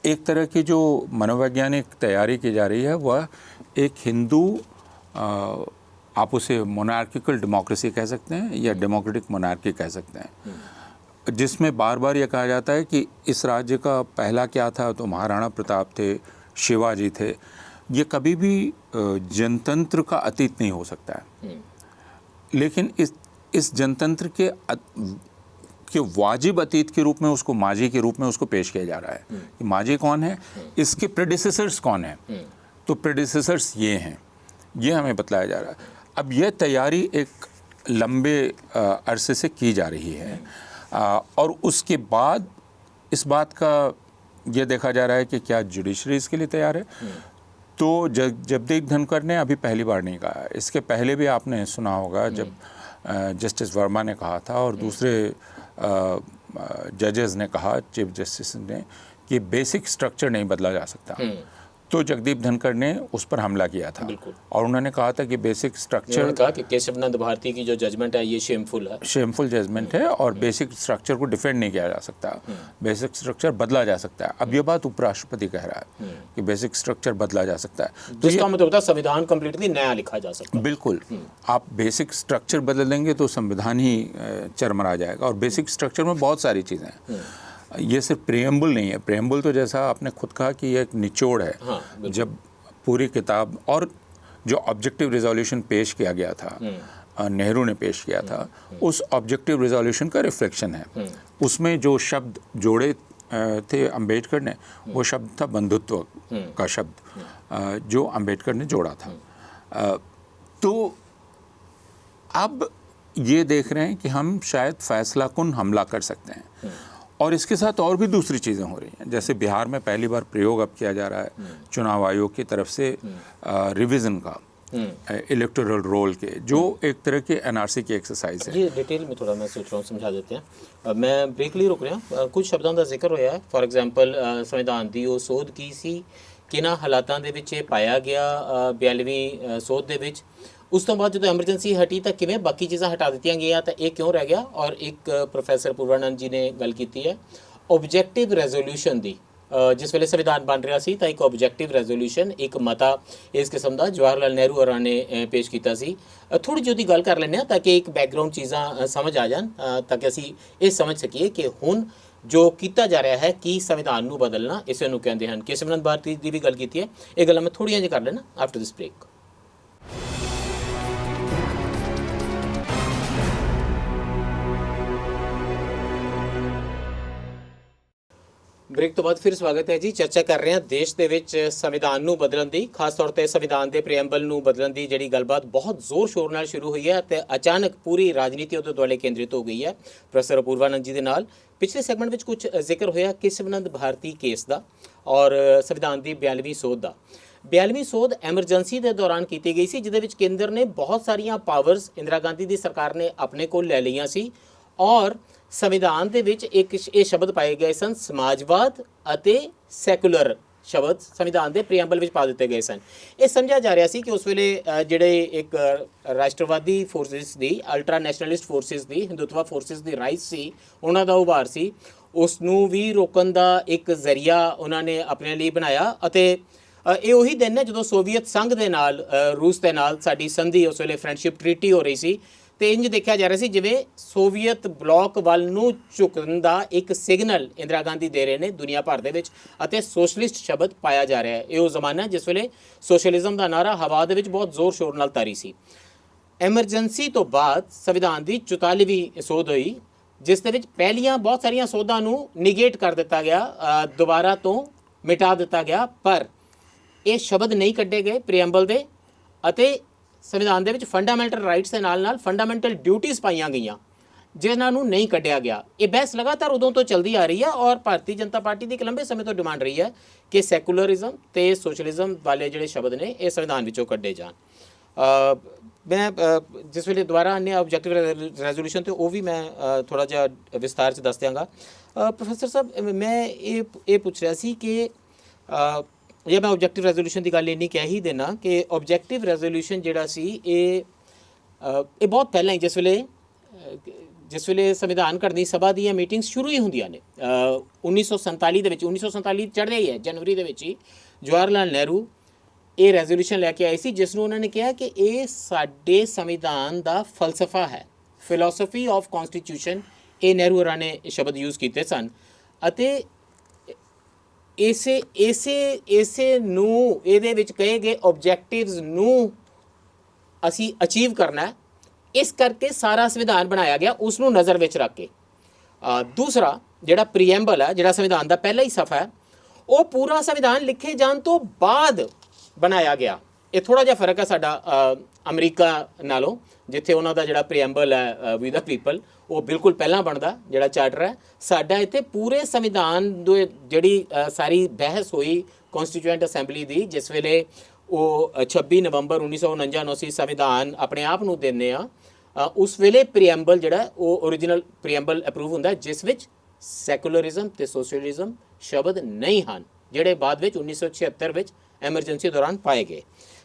एक तरह की जो मनोवैज्ञानिक तैयारी की जा रही है वह एक हिंदू आप उसे मोनार्किकल डेमोक्रेसी कह सकते हैं या डेमोक्रेटिक मोनार्की कह सकते हैं, जिसमें बार बार ये कहा जाता है कि इस राज्य का पहला क्या था, तो महाराणा प्रताप थे, शिवाजी थे। ये कभी भी जनतंत्र का अतीत नहीं हो सकता है, लेकिन इस जनतंत्र के वाजिब अतीत के रूप में उसको माजी के रूप में उसको पेश किया जा रहा है कि माजी कौन है, इसके प्रेडिसेसर्स कौन है, तो प्रेडिसेसर्स ये हैं, ये हमें बतलाया जा रहा है। अब यह तैयारी एक लंबे अरसे से की जा रही है और उसके बाद इस बात का ये देखा जा रहा है कि क्या जुडिशरी इसके लिए तैयार है। तो जगदीप धनखड़ ने अभी पहली बार नहीं कहा, इसके पहले भी आपने सुना होगा जब जस्टिस वर्मा ने कहा था और दूसरे जजेस ने कहा, चीफ जस्टिस ने, कि बेसिक स्ट्रक्चर नहीं बदला जा सकता। तो जगदीप धनखड़ ने उस पर हमला किया था और उन्होंने कहा था कि बेसिक स्ट्रक्चर, कहा कि केशवनंद भारती की जो जजमेंट है ये शेमफुल जजमेंट है और बेसिक स्ट्रक्चर को डिफेंड नहीं किया जा सकता, बेसिक स्ट्रक्चर बदला जा सकता है। अब ये बात उपराष्ट्रपति कह रहा है कि बेसिक स्ट्रक्चर बदला जा सकता है, तो इसका मतलब होता है संविधान कंप्लीटली नया लिखा जा सकता है। बिल्कुल, आप बेसिक स्ट्रक्चर बदल देंगे तो संविधान ही चरमरा जाएगा। और बेसिक स्ट्रक्चर में बहुत सारी चीज़ें हैं, ये सिर्फ प्रीएम्बल नहीं है। प्रीएम्बल तो जैसा आपने खुद कहा कि ये एक निचोड़ है। जब पूरी किताब और जो ऑब्जेक्टिव रिजोल्यूशन पेश किया गया था, नेहरू ने पेश किया था, उस ऑब्जेक्टिव रिजोल्यूशन का रिफ्लेक्शन है। उसमें जो शब्द जोड़े थे अंबेडकर ने, वो शब्द था बंधुत्व का शब्द, जो अंबेडकर ने जोड़ा था। तो अब ये देख रहे हैं कि हम शायद फैसला कुन हमला कर सकते हैं और इसके साथ और भी दूसरी चीज़ें हो रही हैं। जैसे बिहार में पहली बार प्रयोग अब किया जा रहा है चुनाव आयोग की तरफ से रिवीजन का, इलेक्टोरल रोल के, जो एक तरह के एनआरसी की एक्सरसाइज है। ये डिटेल में थोड़ा मैं सोच रहा हूँ समझा देते हैं। मैं ब्रेकली रुक रहा कुछ शब्दों का जिक्र होया है। फॉर एग्जांपल संविधान ਦੀ ਉਹ ਸੋਧ ਕੀ ਸੀ, ਕਿਹਨਾਂ ਹਾਲਾਤਾਂ ਦੇ ਵਿੱਚ ਇਹ ਪਾਇਆ ਗਿਆ 42ਵੀਂ ਸੋਧ ਦੇ ਵਿੱਚ। ਉਸ ਤੋਂ ਬਾਅਦ ਜਦੋਂ ਐਮਰਜੈਂਸੀ ਹਟੀ ਤਾਂ ਕਿਵੇਂ ਬਾਕੀ ਚੀਜ਼ਾਂ ਹਟਾ ਦਿੱਤੀਆਂ ਗਈਆਂ ਤਾਂ ਇਹ ਕਿਉਂ ਰਹਿ ਗਿਆ। ਔਰ ਇੱਕ ਪ੍ਰੋਫੈਸਰ ਪੂਰਵਾਨੰਦ ਜੀ ਨੇ ਗੱਲ ਕੀਤੀ ਹੈ ਆਬਜੈਕਟਿਵ ਰੈਜ਼ੋਲੂਸ਼ਨ ਦੀ। ਜਿਸ ਵੇਲੇ ਸੰਵਿਧਾਨ ਬਣ ਰਿਹਾ ਸੀ ਤਾਂ ਇੱਕ ਆਬਜੈਕਟਿਵ ਰੈਜ਼ੋਲੂਸ਼ਨ, ਇੱਕ ਮਤਾ ਇਸ ਕਿਸਮ ਦਾ ਜਵਾਹਰ ਲਾਲ ਨਹਿਰੂ ਹੋਰਾਂ ਨੇ ਪੇਸ਼ ਕੀਤਾ ਸੀ। ਥੋੜ੍ਹੀ ਜਿਹੀ ਉਹਦੀ ਗੱਲ ਕਰ ਲੈਂਦੇ ਹਾਂ ਤਾਂ ਕਿ ਇੱਕ ਬੈਕਗਰਾਊਂਡ ਚੀਜ਼ਾਂ ਸਮਝ ਆ ਜਾਣ, ਤਾਂ ਕਿ ਅਸੀਂ ਇਹ ਸਮਝ ਸਕੀਏ ਕਿ ਹੁਣ ਜੋ ਕੀਤਾ ਜਾ ਰਿਹਾ ਹੈ ਕਿ ਸੰਵਿਧਾਨ ਨੂੰ ਬਦਲਣਾ ਇਸੇ ਨੂੰ ਕਹਿੰਦੇ ਹਨ। ਕੇਸ਼ਵਨੰਦ ਭਾਰਤੀ ਦੀ ਵੀ ਗੱਲ ਕੀਤੀ ਹੈ, ਇਹ ਗੱਲਾਂ ਮੈਂ ਥੋੜ੍ਹੀਆਂ ਜਿਹੀਆਂ ਕਰ ਲੈਣਾ ਆਫਟਰ ਦਿਸ ਬ੍ਰੇਕ। ਬ੍ਰੇਕ ਤੋਂ ਬਾਅਦ ਫਿਰ ਸਵਾਗਤ ਹੈ ਜੀ। ਚਰਚਾ ਕਰ ਰਹੇ ਹਾਂ ਦੇਸ਼ ਦੇ ਵਿੱਚ ਸੰਵਿਧਾਨ ਨੂੰ ਬਦਲਣ ਦੀ, ਖਾਸ ਤੌਰ ਤੇ ਸੰਵਿਧਾਨ ਦੇ ਪ੍ਰੀਐਂਬਲ ਨੂੰ ਬਦਲਣ ਦੀ ਜਿਹੜੀ ਗੱਲਬਾਤ ਬਹੁਤ ਜ਼ੋਰ ਸ਼ੋਰ ਨਾਲ ਸ਼ੁਰੂ ਹੋਈ ਹੈ ਤੇ ਅਚਾਨਕ ਪੂਰੀ ਰਾਜਨੀਤੀ ਉਹਦੇ ਦੁਆਲੇ ਕੇਂਦਰਿਤ ਹੋ ਗਈ ਹੈ। ਪ੍ਰੋਫੈਸਰ ਪੂਰਵਾਨੰਦ ਜੀ ਦੇ ਨਾਲ ਪਿਛਲੇ ਸੈਗਮੈਂਟ ਵਿੱਚ ਕੁਝ ਜ਼ਿਕਰ ਹੋਇਆ ਕੇਸ਼ਵਨੰਦ ਭਾਰਤੀ ਕੇਸ ਦਾ ਔਰ ਸੰਵਿਧਾਨ ਦੀ 42ਵੀਂ ਸੋਧ ਦਾ। 42ਵੀਂ ਸੋਧ ਐਮਰਜੈਂਸੀ ਦੇ ਦੌਰਾਨ ਕੀਤੀ ਗਈ ਸੀ, ਜਿਹਦੇ ਵਿੱਚ ਕੇਂਦਰ ਨੇ ਬਹੁਤ ਸਾਰੀਆਂ ਪਾਵਰਸ ਇੰਦਰਾ ਗਾਂਧੀ ਦੀ ਸਰਕਾਰ ਨੇ ਆਪਣੇ ਕੋਲ ਲੈ ਲਈਆਂ ਸੀ ਔਰ ਸੰਵਿਧਾਨ ਦੇ ਵਿੱਚ ਇੱਕ ਇਹ ਸ਼ਬਦ ਪਾਏ ਗਏ ਸਨ, ਸਮਾਜਵਾਦ ਅਤੇ ਸੈਕੂਲਰ ਸ਼ਬਦ ਸੰਵਿਧਾਨ ਦੇ ਪ੍ਰੀਐਂਬਲ ਵਿੱਚ ਪਾ ਦਿੱਤੇ ਗਏ ਸਨ। ਇਹ ਸਮਝਿਆ ਜਾ ਰਿਹਾ ਸੀ ਕਿ ਉਸ ਵੇਲੇ ਜਿਹੜੇ ਇੱਕ ਰਾਸ਼ਟਰਵਾਦੀ ਫੋਰਸਿਸ ਦੀ, ਅਲਟਰਾ ਨੈਸ਼ਨਲਿਸਟ ਫੋਰਸਿਸ ਦੀ, ਹਿੰਦੂਤਵਾ ਫੋਰਸਿਸ ਦੀ ਰਾਈਜ਼ ਸੀ, ਉਹਨਾਂ ਦਾ ਉਭਾਰ ਸੀ। ਉਸ ਨੂੰ ਵੀ ਰੋਕਣ ਦਾ ਇੱਕ ਜ਼ਰੀਆ ਉਹਨਾਂ ਨੇ ਆਪਣੇ ਲਈ ਬਣਾਇਆ। ਅਤੇ ਇਹ ਉਹੀ ਦਿਨ ਹੈ ਜਦੋਂ ਸੋਵੀਅਤ ਸੰਘ ਦੇ ਨਾਲ ਰੂਸ ਦੇ ਨਾਲ ਸਾਡੀ ਸੰਧੀ, ਉਸ ਵੇਲੇ ਫਰੈਂਡਸ਼ਿਪ ਟ੍ਰੀਟੀ ਹੋ ਰਹੀ ਸੀ, ਤੇ ਇੰਜ ਦੇਖਿਆ ਜਾ ਰਿਹਾ ਸੀ ਜਿਵੇਂ ਸੋਵੀਅਤ ਬਲਾਕ ਵੱਲ ਨੂੰ ਝੁਕਣ ਦਾ ਇੱਕ ਸਿਗਨਲ ਇੰਦਰਾ ਗਾਂਧੀ ਦੇ ਰਹੇ ਨੇ ਦੁਨੀਆ ਭਰ ਦੇ ਵਿੱਚ, ਅਤੇ ਸੋਸ਼ਲਿਸਟ ਸ਼ਬਦ ਪਾਇਆ ਜਾ ਰਿਹਾ ਹੈ। ਇਹ ਉਹ ਜ਼ਮਾਨਾ ਜਿਸ ਵੇਲੇ ਸੋਸ਼ਲਿਜ਼ਮ ਦਾ ਨਾਰਾ ਹਵਾ ਦੇ ਵਿੱਚ ਬਹੁਤ ਜ਼ੋਰ ਸ਼ੋਰ ਨਾਲ ਤਾਰੀ ਸੀ। ਐਮਰਜੈਂਸੀ ਤੋਂ ਬਾਅਦ ਸੰਵਿਧਾਨ ਦੀ 44ਵੀਂ ਸੋਧ ਹੋਈ, ਜਿਸ ਦੇ ਵਿੱਚ ਪਹਿਲੀਆਂ ਬਹੁਤ ਸਾਰੀਆਂ ਸੋਧਾਂ ਨੂੰ ਨਿਗੇਟ ਕਰ ਦਿੱਤਾ ਗਿਆ, ਦੁਬਾਰਾ ਤੋਂ ਮਿਟਾ ਦਿੱਤਾ ਗਿਆ, ਪਰ ਇਹ ਸ਼ਬਦ ਨਹੀਂ ਕੱਢੇ ਗਏ ਪ੍ਰੀਐਂਬਲ ਦੇ, ਅਤੇ ਸੰਵਿਧਾਨ ਦੇ ਵਿੱਚ ਫੰਡਾਮੈਂਟਲ ਰਾਈਟਸ ਦੇ ਨਾਲ ਨਾਲ ਫੰਡਾਮੈਂਟਲ ਡਿਊਟੀਆਂ ਪਾਈਆਂ ਗਈਆਂ ਜਿਨ੍ਹਾਂ ਨੂੰ ਨਹੀਂ ਕੱਢਿਆ ਗਿਆ। ਇਹ ਬਹਿਸ ਲਗਾਤਾਰ ਉਦੋਂ ਤੋਂ ਚੱਲਦੀ ਆ ਰਹੀ ਹੈ, ਔਰ ਭਾਰਤੀ ਜਨਤਾ ਪਾਰਟੀ ਦੀ ਇੱਕ ਲੰਬੇ ਸਮੇਂ ਤੋਂ ਡਿਮਾਂਡ ਰਹੀ ਹੈ ਕਿ ਸੈਕੂਲਰਿਜ਼ਮ ਤੇ ਸੋਸ਼ਲਿਜ਼ਮ ਵਾਲੇ ਜਿਹੜੇ ਸ਼ਬਦ ਨੇ ਇਹ ਸੰਵਿਧਾਨ ਵਿੱਚੋਂ ਕੱਢੇ ਜਾਣ। ਮੈਂ ਜਿਸ ਵੇਲੇ ਦੁਬਾਰਾ ਆਨੇ ਆਬਜੈਕਟਿਵ ਰੈਜ਼ੋਲੂਸ਼ਨ ਤੇ ਉਹ ਵੀ ਮੈਂ ਥੋੜ੍ਹਾ ਜਿਹਾ ਵਿਸਤਾਰ 'ਚ ਦੱਸ ਦਿਆਂਗਾ। ਪ੍ਰੋਫੈਸਰ ਸਾਹਿਬ, ਮੈਂ ਇਹ ਪੁੱਛ ਰਿਹਾ ਸੀ ਕਿ ਜੇ ਮੈਂ ਆਬਜੈਕਟਿਵ ਰੈਜ਼ੋਲੂਸ਼ਨ ਦੀ ਗੱਲ ਇੰਨੀ ਕਹਿ ਹੀ ਦੇਣਾ ਕਿ ਆਬਜੈਕਟਿਵ ਰੈਜ਼ੋਲੂਸ਼ਨ ਜਿਹੜਾ ਸੀ ਇਹ ਬਹੁਤ ਪਹਿਲਾਂ ਹੀ ਜਿਸ ਵੇਲੇ ਸੰਵਿਧਾਨ ਘੜਨੀ ਸਭਾ ਦੀਆਂ ਮੀਟਿੰਗਸ ਸ਼ੁਰੂ ਹੀ ਹੁੰਦੀਆਂ ਨੇ 1947 ਦੇ ਵਿੱਚ, 1947 ਚੜ੍ਹ ਰਹੀ ਹੈ ਜਨਵਰੀ ਦੇ ਵਿੱਚ ਹੀ ਜਵਾਹਰ ਲਾਲ ਨਹਿਰੂ ਇਹ ਰੈਜ਼ੋਲੂਸ਼ਨ ਲੈ ਕੇ ਆਏ ਸੀ, ਜਿਸ ਨੂੰ ਉਹਨਾਂ ਨੇ ਕਿਹਾ ਕਿ ਇਹ ਸਾਡੇ ਸੰਵਿਧਾਨ ਦਾ ਫਲਸਫਾ ਹੈ, ਫਿਲਾਸਫੀ ਆਫ ਕਨਸਟੀਟਿਊਸ਼ਨ। ਇਹ ਨਹਿਰੂ ਹੋਰਾਂ ਨੇ ਸ਼ਬਦ ਯੂਜ਼ ਕੀਤੇ ਸਨ, ਅਤੇ ਇਸੇ ਨੂੰ ਇਹਦੇ ਵਿੱਚ ਕਹੇ ਗਏ ਆਬਜੈਕਟਿਵਸ ਨੂੰ ਅਸੀਂ ਅਚੀਵ ਕਰਨਾ ਹੈ, ਇਸ ਕਰਕੇ ਸਾਰਾ ਸੰਵਿਧਾਨ ਬਣਾਇਆ ਗਿਆ ਉਸ ਨੂੰ ਨਜ਼ਰ ਵਿੱਚ ਰੱਖ ਕੇ। ਦੂਸਰਾ ਜਿਹੜਾ ਪ੍ਰੀਐਂਬਲ ਹੈ, ਜਿਹੜਾ ਸੰਵਿਧਾਨ ਦਾ ਪਹਿਲਾ ਹੀ ਸਫਾ ਹੈ, ਉਹ ਪੂਰਾ ਸੰਵਿਧਾਨ ਲਿਖੇ ਜਾਣ ਤੋਂ ਬਾਅਦ ਬਣਾਇਆ ਗਿਆ। ਇਹ ਥੋੜ੍ਹਾ ਜਿਹਾ ਫਰਕ ਹੈ ਸਾਡਾ ਅਮਰੀਕਾ ਨਾਲੋਂ, ਜਿੱਥੇ ਉਹਨਾਂ ਦਾ ਜਿਹੜਾ ਪ੍ਰੀਐਂਬਲ ਹੈ ਵੀ ਦਾ ਪੀਪਲ ਉਹ ਬਿਲਕੁਲ ਪਹਿਲਾਂ ਬਣਦਾ ਜਿਹੜਾ ਚਾਰਟਰ ਹੈ। ਸਾਡਾ ਇੱਥੇ ਪੂਰੇ ਸੰਵਿਧਾਨ ਦੇ ਜਿਹੜੀ ਸਾਰੀ ਬਹਿਸ ਹੋਈ ਕਨਸਟੀਟਿਊਐਂਟ ਅਸੈਂਬਲੀ ਦੀ, ਜਿਸ ਵੇਲੇ ਉਹ 26 ਨਵੰਬਰ 1949 ਨੂੰ ਅਸੀਂ ਸੰਵਿਧਾਨ ਆਪਣੇ ਆਪ ਨੂੰ ਦਿੰਦੇ ਆ, ਉਸ ਵੇਲੇ ਪ੍ਰੀਐਂਬਲ ਜਿਹੜਾ ਉਹ ਓਰੀਜਨਲ ਪ੍ਰੀਐਂਬਲ ਅਪਰੂਵ ਹੁੰਦਾ, ਜਿਸ ਵਿੱਚ ਸੈਕੂਲਰਿਜ਼ਮ ਤੇ ਸੋਸ਼ਲਿਜ਼ਮ ਸ਼ਬਦ ਨਹੀਂ ਹਨ, ਜਿਹੜੇ ਬਾਅਦ ਵਿੱਚ 1976 ਵਿੱਚ ਐਮਰਜੈਂਸੀ ਦੌਰਾਨ ਪਾਏ ਗਏ।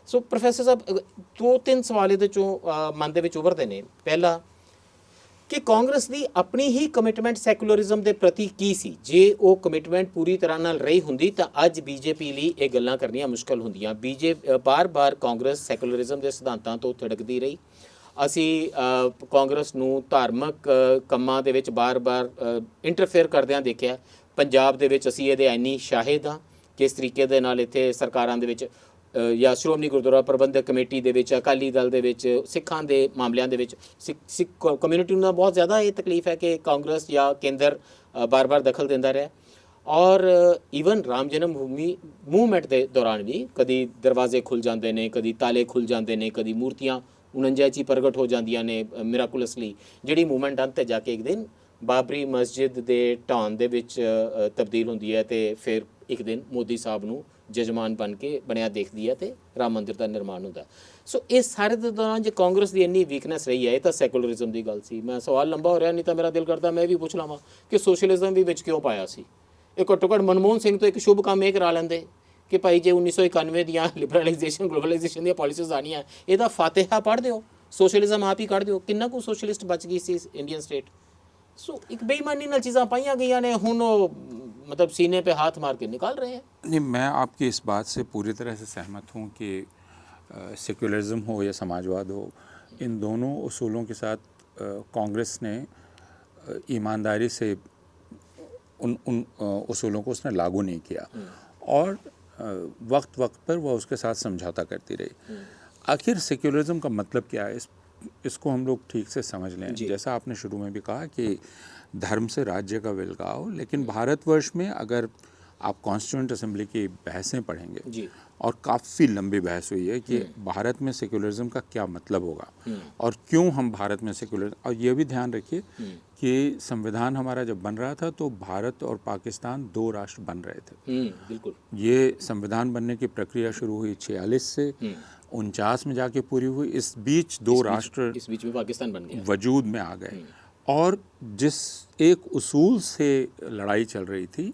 ਸੋ ਪ੍ਰੋਫੈਸਰ ਸਾਹਿਬ, 2-3 ਸਵਾਲ ਇਹਦੇ 'ਚੋਂ ਮਨ ਦੇ ਵਿੱਚ ਉਭਰਦੇ ਨੇ। ਪਹਿਲਾ ਕਿ ਕਾਂਗਰਸ ਦੀ ਆਪਣੀ ਹੀ ਕਮਿਟਮੈਂਟ ਸੈਕੂਲਰਿਜ਼ਮ ਦੇ ਪ੍ਰਤੀ ਕੀ ਸੀ? ਜੇ ਉਹ ਕਮਿਟਮੈਂਟ ਪੂਰੀ ਤਰ੍ਹਾਂ ਨਾਲ ਰਹੀ ਹੁੰਦੀ ਤਾਂ ਅੱਜ ਬੀਜੇਪੀ ਲਈ ਇਹ ਗੱਲਾਂ ਕਰਨੀਆਂ ਮੁਸ਼ਕਲ ਹੁੰਦੀਆਂ। ਬਾਰ-ਬਾਰ ਕਾਂਗਰਸ ਸੈਕੂਲਰਿਜ਼ਮ ਦੇ ਸਿਧਾਂਤਾਂ ਤੋਂ ਥਿੜਕਦੀ ਰਹੀ। ਅਸੀਂ ਕਾਂਗਰਸ ਨੂੰ ਧਾਰਮਿਕ ਕੰਮਾਂ ਦੇ ਵਿੱਚ ਬਾਰ-ਬਾਰ ਇੰਟਰਫੇਅਰ ਕਰਦਿਆਂ ਦੇਖਿਆ। ਪੰਜਾਬ ਦੇ ਵਿੱਚ ਅਸੀਂ ਇਹਦੇ ਇੰਨੀ ਸ਼ਾਹਿਦ ਹਾਂ, ਕਿਸ ਤਰੀਕੇ ਦੇ ਨਾਲ ਇੱਥੇ ਸਰਕਾਰਾਂ ਦੇ ਵਿੱਚ ਜਾਂ ਸ਼੍ਰੋਮਣੀ ਗੁਰਦੁਆਰਾ ਪ੍ਰਬੰਧਕ ਕਮੇਟੀ ਦੇ ਵਿੱਚ, ਅਕਾਲੀ ਦਲ ਦੇ ਵਿੱਚ, ਸਿੱਖਾਂ ਦੇ ਮਾਮਲਿਆਂ ਦੇ ਵਿੱਚ ਸਿੱਖ ਕਮਿਊਨਿਟੀ ਨੂੰ ਬਹੁਤ ਜ਼ਿਆਦਾ ਇਹ ਤਕਲੀਫ ਹੈ ਕਿ ਕਾਂਗਰਸ ਜਾਂ ਕੇਂਦਰ ਬਾਰ-ਬਾਰ ਦਖਲ ਦਿੰਦਾ ਰਿਹਾ। ਔਰ ਈਵਨ ਰਾਮ ਜਨਮ ਭੂਮੀ ਮੂਵਮੈਂਟ ਦੇ ਦੌਰਾਨ ਵੀ ਕਦੀ ਦਰਵਾਜ਼ੇ ਖੁੱਲ੍ਹ ਜਾਂਦੇ ਨੇ, ਕਦੀ ਤਾਲੇ ਖੁੱਲ੍ਹ ਜਾਂਦੇ ਨੇ, ਕਦੀ ਮੂਰਤੀਆਂ 49 'ਚ ਹੀ ਪ੍ਰਗਟ ਹੋ ਜਾਂਦੀਆਂ ਨੇ ਮਿਰਾਕੂਲਸਲੀ, ਜਿਹੜੀ ਮੂਵਮੈਂਟ ਅੰਤ 'ਤੇ ਜਾ ਕੇ ਇੱਕ ਦਿਨ ਬਾਬਰੀ ਮਸਜਿਦ ਦੇ ਢਾਣ ਦੇ ਵਿੱਚ ਤਬਦੀਲ ਹੁੰਦੀ ਹੈ, ਅਤੇ ਫਿਰ ਇੱਕ ਦਿਨ ਮੋਦੀ ਸਾਹਿਬ ਨੂੰ ਜਜਮਾਨ ਬਣ ਕੇ ਬਣਿਆ ਦੇਖਦੀ ਹੈ ਅਤੇ ਰਾਮ ਮੰਦਿਰ ਦਾ ਨਿਰਮਾਣ ਹੁੰਦਾ। ਸੋ ਇਹ ਸਾਰੇ ਦੇ ਦੌਰਾਨ ਜੇ ਕਾਂਗਰਸ ਦੀ ਇੰਨੀ ਵੀਕਨੈਸ ਰਹੀ ਹੈ, ਇਹ ਤਾਂ ਸੈਕੂਲਰਿਜ਼ਮ ਦੀ ਗੱਲ ਸੀ। ਮੈਂ ਸਵਾਲ ਲੰਬਾ ਹੋ ਰਿਹਾ, ਨਹੀਂ ਤਾਂ ਮੇਰਾ ਦਿਲ ਕਰਦਾ ਮੈਂ ਵੀ ਪੁੱਛ ਲਵਾਂ ਕਿ ਸੋਸ਼ਲਿਜ਼ਮ ਵੀ ਵਿੱਚ ਕਿਉਂ ਪਾਇਆ ਸੀ? ਇਹ ਘੱਟੋ ਘੱਟ ਮਨਮੋਹਨ ਸਿੰਘ ਤੋਂ ਇੱਕ ਸ਼ੁਭ ਕੰਮ ਇਹ ਕਰਾ ਲੈਂਦੇ ਕਿ ਭਾਈ ਜੇ 1991 ਦੀਆਂ ਲਿਬਰਲਾਈਜੇਸ਼ਨ ਗਲੋਬਲਾਈਜੇਸ਼ਨ ਦੀਆਂ ਪਾਲਿਸੀਜ਼ ਆਉਣੀਆਂ, ਇਹਦਾ ਫਾਤਿਹਾ ਪੜ੍ਹ ਦਿਓ, ਸੋਸ਼ਲਿਜ਼ਮ ਆਪ ਹੀ ਕੱਢ ਦਿਓ। ਕਿੰਨਾ ਕੁ ਸੋਸ਼ਲਿਸਟ ਬਚ ਗਈ ਸੀ ਇੰਡੀਅਨ ਸਟੇਟ? ਸੋ ਇੱਕ ਬੇਈਮਾਨੀ ਨਾਲ ਚੀਜ਼ਾਂ ਪਾਈਆਂ ਗਈਆਂ ਨੇ, ਹੁਣ ਉਹ मतलब सीने पे हाथ मार के निकाल रहे हैं। नहीं, मैं आपकी इस बात से पूरी तरह से सहमत हूँ कि सेक्युलरिज्म हो या समाजवाद हो, इन दोनों उसूलों के साथ कांग्रेस ने ईमानदारी से उन उसूलों को उसने लागू नहीं किया, और वक्त पर वह उसके साथ समझौता करती रही। आखिर सेक्युलरिज्म का मतलब क्या है, इसको हम लोग ठीक से समझ लें। जैसा आपने शुरू में भी कहा कि धर्म से राज्य का विलगाव, लेकिन भारतवर्ष में अगर आप कॉन्स्टिट्यूएंट असेंबली की बहसें पढ़ेंगे, और काफ़ी लंबी बहस हुई है कि भारत में सेक्युलरिज्म का क्या मतलब होगा और क्यों हम भारत में सेक्युलर। और ये भी ध्यान रखिए कि संविधान हमारा जब बन रहा था तो भारत और पाकिस्तान 2 राष्ट्र बन रहे थे। बिल्कुल। ये संविधान बनने की प्रक्रिया शुरू हुई 46 से 49 में जाके पूरी हुई। इस बीच 2 राष्ट्र इस बीच में पाकिस्तान बन गया, वजूद में आ गए। और जिस एक उसूल से लड़ाई चल रही थी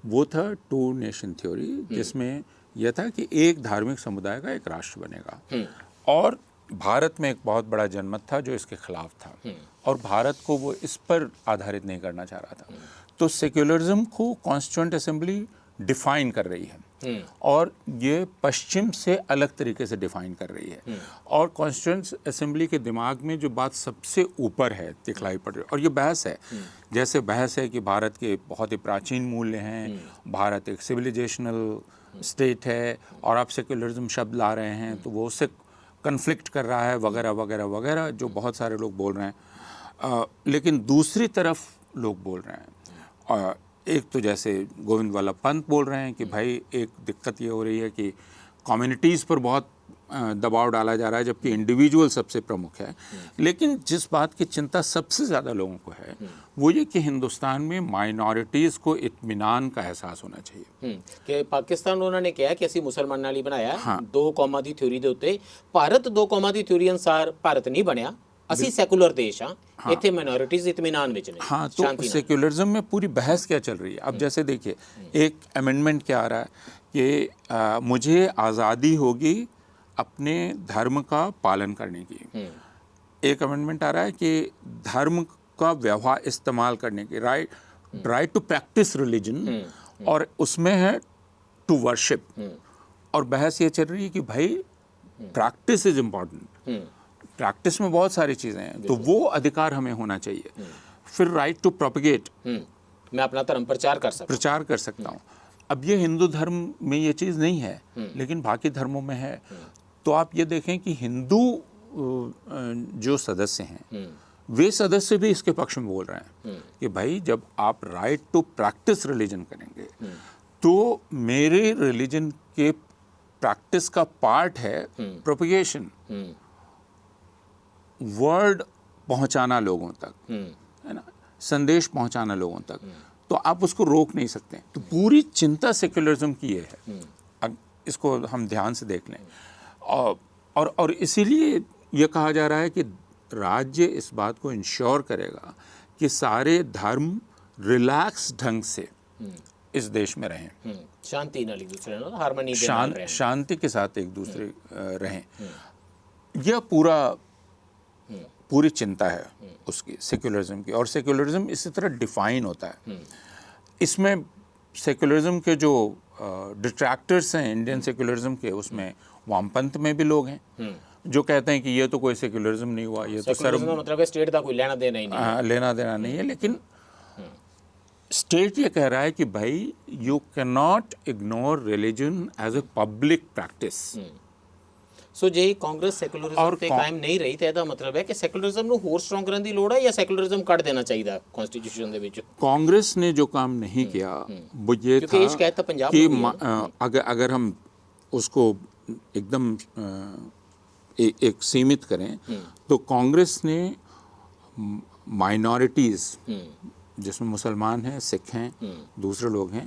वो था 2 नेशन थ्योरी, जिसमें यह था कि एक धार्मिक समुदाय का एक राष्ट्र बनेगा, और भारत में एक बहुत बड़ा जनमत था जो इसके खिलाफ था, और भारत को वो इस पर आधारित नहीं करना चाह रहा था। तो सेक्युलरिज्म को कॉन्स्टिट्यूएंट असेंबली डिफाइन कर रही है और ये पश्चिम से अलग तरीके से डिफाइन कर रही है और कॉन्स्टिट्यूएंट असेंबली के दिमाग में जो बात सबसे ऊपर है दिखलाई पड़ रही है और ये बहस है, जैसे बहस है कि भारत के बहुत ही प्राचीन मूल्य हैं, भारत एक सिविलाइजेशनल स्टेट है और आप सेक्युलरिज्म शब्द ला रहे हैं तो वो उससे कन्फ्लिक्ट कर रहा है वगैरह वगैरह वगैरह, जो बहुत सारे लोग बोल रहे हैं। लेकिन दूसरी तरफ लोग बोल रहे हैं, एक तो जैसे गोविंद वल्लभ पंत बोल रहे हैं कि भाई एक दिक्कत ये हो रही है कि कम्युनिटीज़ पर बहुत दबाव डाला जा रहा है जबकि इंडिविजुअल सबसे प्रमुख है। लेकिन जिस बात की चिंता सबसे ज़्यादा लोगों को है वो ये कि हिंदुस्तान में माइनॉरिटीज़ को इत्मीनान का एहसास होना चाहिए। कि पाकिस्तान उन्होंने कहा कि ਅਸੀਂ ਮੁਸਲਮਾਨਾਂ ਨਾਲ ਹੀ ਬਣਾਇਆ ਦੋ ਕੌਮਾਂ ਦੀ ਥਿਊਰੀ ਦੇ ਉੱਤੇ। ਭਾਰਤ ਦੋ ਕੌਮਾਂ ਦੀ ਥਿਊਰੀ ਅਨੁਸਾਰ ਭਾਰਤ ਨਹੀਂ ਬਣਿਆ, ਅਸੀਂ ਸੈਕੂਲਰ ਦੇਸ਼ ਹਾਂ, ਇੱਥੇ ਮਾइनॉरिटीज इत्मीनान ਵਿੱਚ ਨੇ। हाँ, तो सेक्युलरिज्म में पूरी बहस क्या चल रही है अब जैसे देखिए एक अमेंडमेंट क्या आ रहा है कि मुझे आज़ादी होगी अपने धर्म का पालन करने की। एक अमेंडमेंट आ रहा है कि धर्म का व्यवहार इस्तेमाल करने की, राइट टू प्रैक्टिस रिलीजन, और उसमें है टू वर्शिप। और बहस ये चल रही है कि भाई प्रैक्टिस इज इम्पॉर्टेंट, प्रैक्टिस में बहुत सारी चीज़ें हैं तो वो अधिकार हमें होना चाहिए। फिर राइट टू प्रोपगेट, मैं अपना धर्म प्रचार कर सकता हूँ। अब ये हिंदू धर्म में ये चीज़ नहीं है लेकिन बाकी धर्मों में है। तो आप ये देखें कि हिंदू जो सदस्य हैं वे सदस्य भी इसके पक्ष में बोल रहे हैं कि भाई जब आप राइट टू प्रैक्टिस रिलीजन करेंगे तो मेरे रिलीजन के प्रैक्टिस का पार्ट है प्रोपगेशन, वर्ड पहुंचाना लोगों तक, है ना, संदेश पहुंचाना लोगों तक, तो आप उसको रोक नहीं सकते। तो पूरी चिंता सेक्युलरिज्म की ये है, अब इसको हम ध्यान से देख लें। और इसीलिए ये कहा जा रहा है कि राज्य इस बात को इंश्योर करेगा कि सारे धर्म रिलैक्स ढंग से इस देश में रहें, शांति नाल एक दूसरे नाल हार्मनी दे नाल रहें, शांति के साथ एक दूसरे रहें। यह पूरी चिंता है उसकी सेक्युलरिज्म की। और सेक्युलरिज्म इसी तरह डिफाइन होता है। इसमें सेक्युलरिज्म के जो डिट्रैक्टर्स हैं इंडियन सेक्युलरिज्म के, उसमें वामपंथ में भी लोग हैं जो कहते हैं कि ये तो कोई सेक्युलरिज्म नहीं हुआ, ये तो सेक्युलरिज्म का मतलब है स्टेट का कोई लेना देना ही नहीं है। लेना देना नहीं है। लेकिन स्टेट ये कह रहा है कि भाई you can not ignore religion as a public practice. So ਜੇ ਕਾਂਗਰਸ ਸੈਕੂਲਰਿਜ਼ਮ ਤੇ ਕਾਇਮ ਨਹੀਂ ਰਹੀ ਤਾਂ ਇਹਦਾ ਮਤਲਬ ਹੈ ਕਿ ਸੈਕੂਲਰਿਜ਼ਮ ਨੂੰ ਹੋਰ ਸਟਰੋਂਗ ਕਰਨ ਦੀ ਲੋੜ ਹੈ ਜਾਂ ਸੈਕੂਲਰਿਜ਼ਮ ਕੱਢ ਦੇਣਾ ਚਾਹੀਦਾ ਕਨਸਟੀਟਿਊਸ਼ਨ ਦੇ ਵਿੱਚ। कांग्रेस ने जो काम नहीं किया वो ये था कि अगर हम उसको एकदम एक सीमित करें तो कांग्रेस ने माइनॉरिटीज़ जिसमें मुसलमान हैं, सिख हैं, दूसरे लोग हैं,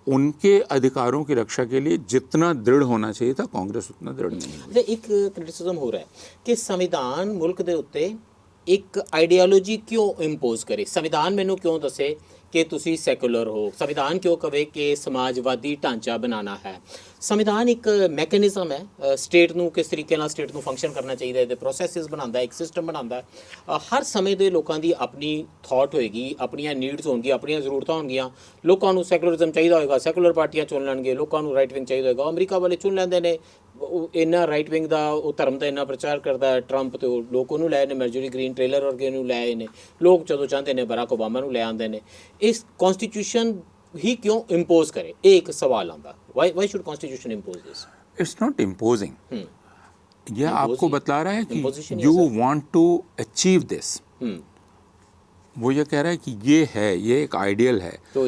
उनके अधिकारों की रक्षा के लिए जितना दृढ़ होना चाहिए था कांग्रेस उतना दृढ़ नहीं है। एक क्रिटिसिज्म हो रहा है कि संविधान मुल्क के उत्ते एक आइडियोलॉजी क्यों इंपोज करे। संविधान मैनू क्यों दसे कि तुसी सैकुलर हो, संविधान क्यों कहे कि समाजवादी ढांचा बनाना है। संविधान एक मैकेनिज्म है, स्टेट ਨੂੰ किस तरीके ਨਾਲ स्टेट ਨੂੰ फंक्शन करना चाहिए, ਇਹਦੇ ਪ੍ਰੋਸੈਸਿਸ ਬਣਾਉਂਦਾ, ਇੱਕ ਸਿਸਟਮ ਬਣਾਉਂਦਾ। ਹਰ ਸਮੇਂ ਦੇ ਲੋਕਾਂ ਦੀ ਆਪਣੀ ਥਾਟ ਹੋਏਗੀ, ਆਪਣੀਆਂ ਨੀਡਸ ਹੋਣਗੀਆਂ, ਆਪਣੀਆਂ ਜ਼ਰੂਰਤਾਂ ਹੋਣਗੀਆਂ। ਲੋਕਾਂ ਨੂੰ ਸੈਕੂਲਰਿਜ਼ਮ ਚਾਹੀਦਾ ਹੋਏਗਾ, ਸੈਕੂਲਰ ਪਾਰਟੀਆਂ ਚੁਣ ਲੈਣਗੇ। ਲੋਕਾਂ ਨੂੰ ਰਾਈਟ ਵਿੰਗ ਚਾਹੀਦਾ ਹੋਏਗਾ, ਅਮਰੀਕਾ ਵਾਲੇ ਚੁਣ ਲੈਂਦੇ ਨੇ। ਇੰਨਾ ਰਾਈਟ ਵਿੰਗ ਦਾ ਉਹ ਧਰਮ ਦਾ ਇੰਨਾ ਪ੍ਰਚਾਰ ਕਰਦਾ ਹੈ ਟਰੰਪ, ਤੇ ਉਹ ਲੋਕ ਉਹਨੂੰ ਲੈ ਨੇ, ਮਰਜਰੀ ਗ੍ਰੀਨ ਟੇਲਰ ਵਰਗੇ ਨੂੰ ਲੈ ਆਏ ਨੇ। ਲੋਕ ਜਦੋਂ ਚਾਹੁੰਦੇ ਨੇ ਬਰਾਕ ਓਬਾਮਾ ਨੂੰ ਲੈ ਆਉਂਦੇ ਨੇ। ਇਸ ਕਨਸਟੀਟਿਊਸ਼ਨ ही क्यों इम्पोज करे, एक सवाल आता। why should constitution impose this? It's not imposing. यह आपको बतला रहा है कि you want to achieve this. वो ये कह रहा है कि ये है, ये एक आइडियल है तो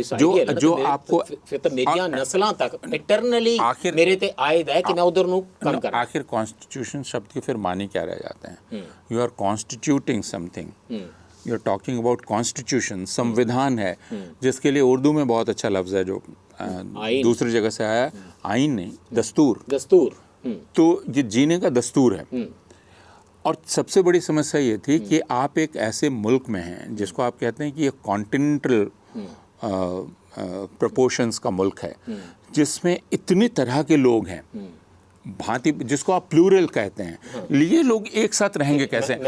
जो आपको फिर तो मेरी नस्लों तक इटरनली मेरे ते आयद है कि मैं उधर नु काम कर। आखिर कॉन्स्टिट्यूशन शब्द के फिर माने क्या रह जाते हैं? You are constituting something, you are talking about constitution. संविधान है जिसके लिए उर्दू में बहुत अच्छा लफ्ज़ है जो दूसरी जगह से आया, आइन नहीं, दस्तूर। तो ये जीने का दस्तूर है। और सबसे बड़ी समस्या ये थी कि आप एक ऐसे मुल्क में हैं जिसको आप कहते हैं कि ये कॉन्टिनेंटल प्रोपोर्शंस का मुल्क है, जिसमें इतनी तरह के लोग हैं, भांति, जिसको आप प्लूरल कहते हैं। ये लोग एक साथ रहेंगे कैसे?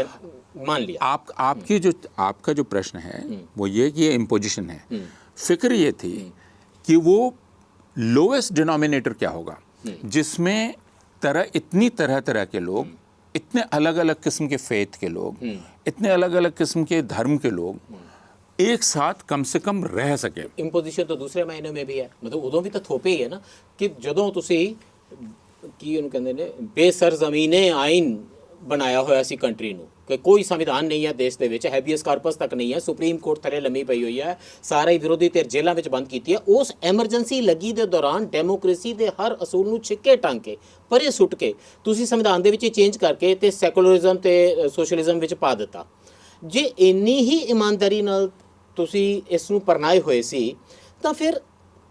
मान लिया। आपका जो प्रश्न है वो ये कि ये इम्पोजिशन है। फिक्र ये थी कि वो लोएस्ट डिनोमिनेटर क्या होगा जिसमें इतनी तरह तरह के लोग, इतने अलग अलग किस्म के फेथ के लोग, इतने अलग अलग किस्म के धर्म के लोग एक साथ कम से कम रह सके। ਇੰਪੋਜੀਸ਼ਨ ਤਾਂ ਦੂਸਰੇ ਮਾਇਨੇ में भी है, ਮਤਲਬ ਉਦੋਂ ਵੀ ਤਾਂ ਥੋਪੇ ਹੀ ਹੈ ਨਾ ਕਿ ਜਦੋਂ ਤੁਸੀਂ ਕੀ ਉਹਨੂੰ ਕਹਿੰਦੇ ਨੇ ਬੇਸਰਜ਼ਮੀਨੇ ਆਇਨ ਬਣਾਇਆ ਹੋਇਆ ਸੀ ਕੰਟਰੀ ਨੂੰ ਕਿ ਕੋਈ ਸੰਵਿਧਾਨ ਨਹੀਂ ਹੈ ਦੇਸ਼ ਦੇ ਵਿੱਚ, ਹੈਬੀਅਸ ਕਾਰਪਸ ਤੱਕ ਨਹੀਂ ਹੈ, ਸੁਪਰੀਮ ਕੋਰਟ ਥੱਲੇ ਲੰਮੀ ਪਈ ਹੋਈ ਹੈ, ਸਾਰੇ ਵਿਰੋਧੀ ਧਿਰ ਜੇਲ੍ਹਾਂ ਵਿੱਚ ਬੰਦ ਕੀਤੀ ਹੈ। ਉਸ ਐਮਰਜੈਂਸੀ ਲੱਗੀ ਦੇ ਦੌਰਾਨ ਡੈਮੋਕ੍ਰੇਸੀ ਦੇ ਹਰ ਅਸੂਲ ਨੂੰ ਛਿੱਕੇ ਟੰਗ ਕੇ ਪਰੇ ਸੁੱਟ ਕੇ ਤੁਸੀਂ ਸੰਵਿਧਾਨ ਦੇ ਵਿੱਚ ਚੇਂਜ ਕਰਕੇ ਤੇ ਸੈਕੂਲਰਿਜ਼ਮ ਤੇ ਸੋਸ਼ਲਿਜ਼ਮ ਵਿੱਚ ਪਾ ਦਿੱਤਾ। ਜੇ ਇੰਨੀ ਹੀ ਇਮਾਨਦਾਰੀ ਨਾਲ ਤੁਸੀਂ ਇਸ ਨੂੰ ਪਰਨਾਏ ਹੋਏ ਸੀ ਤਾਂ ਫਿਰ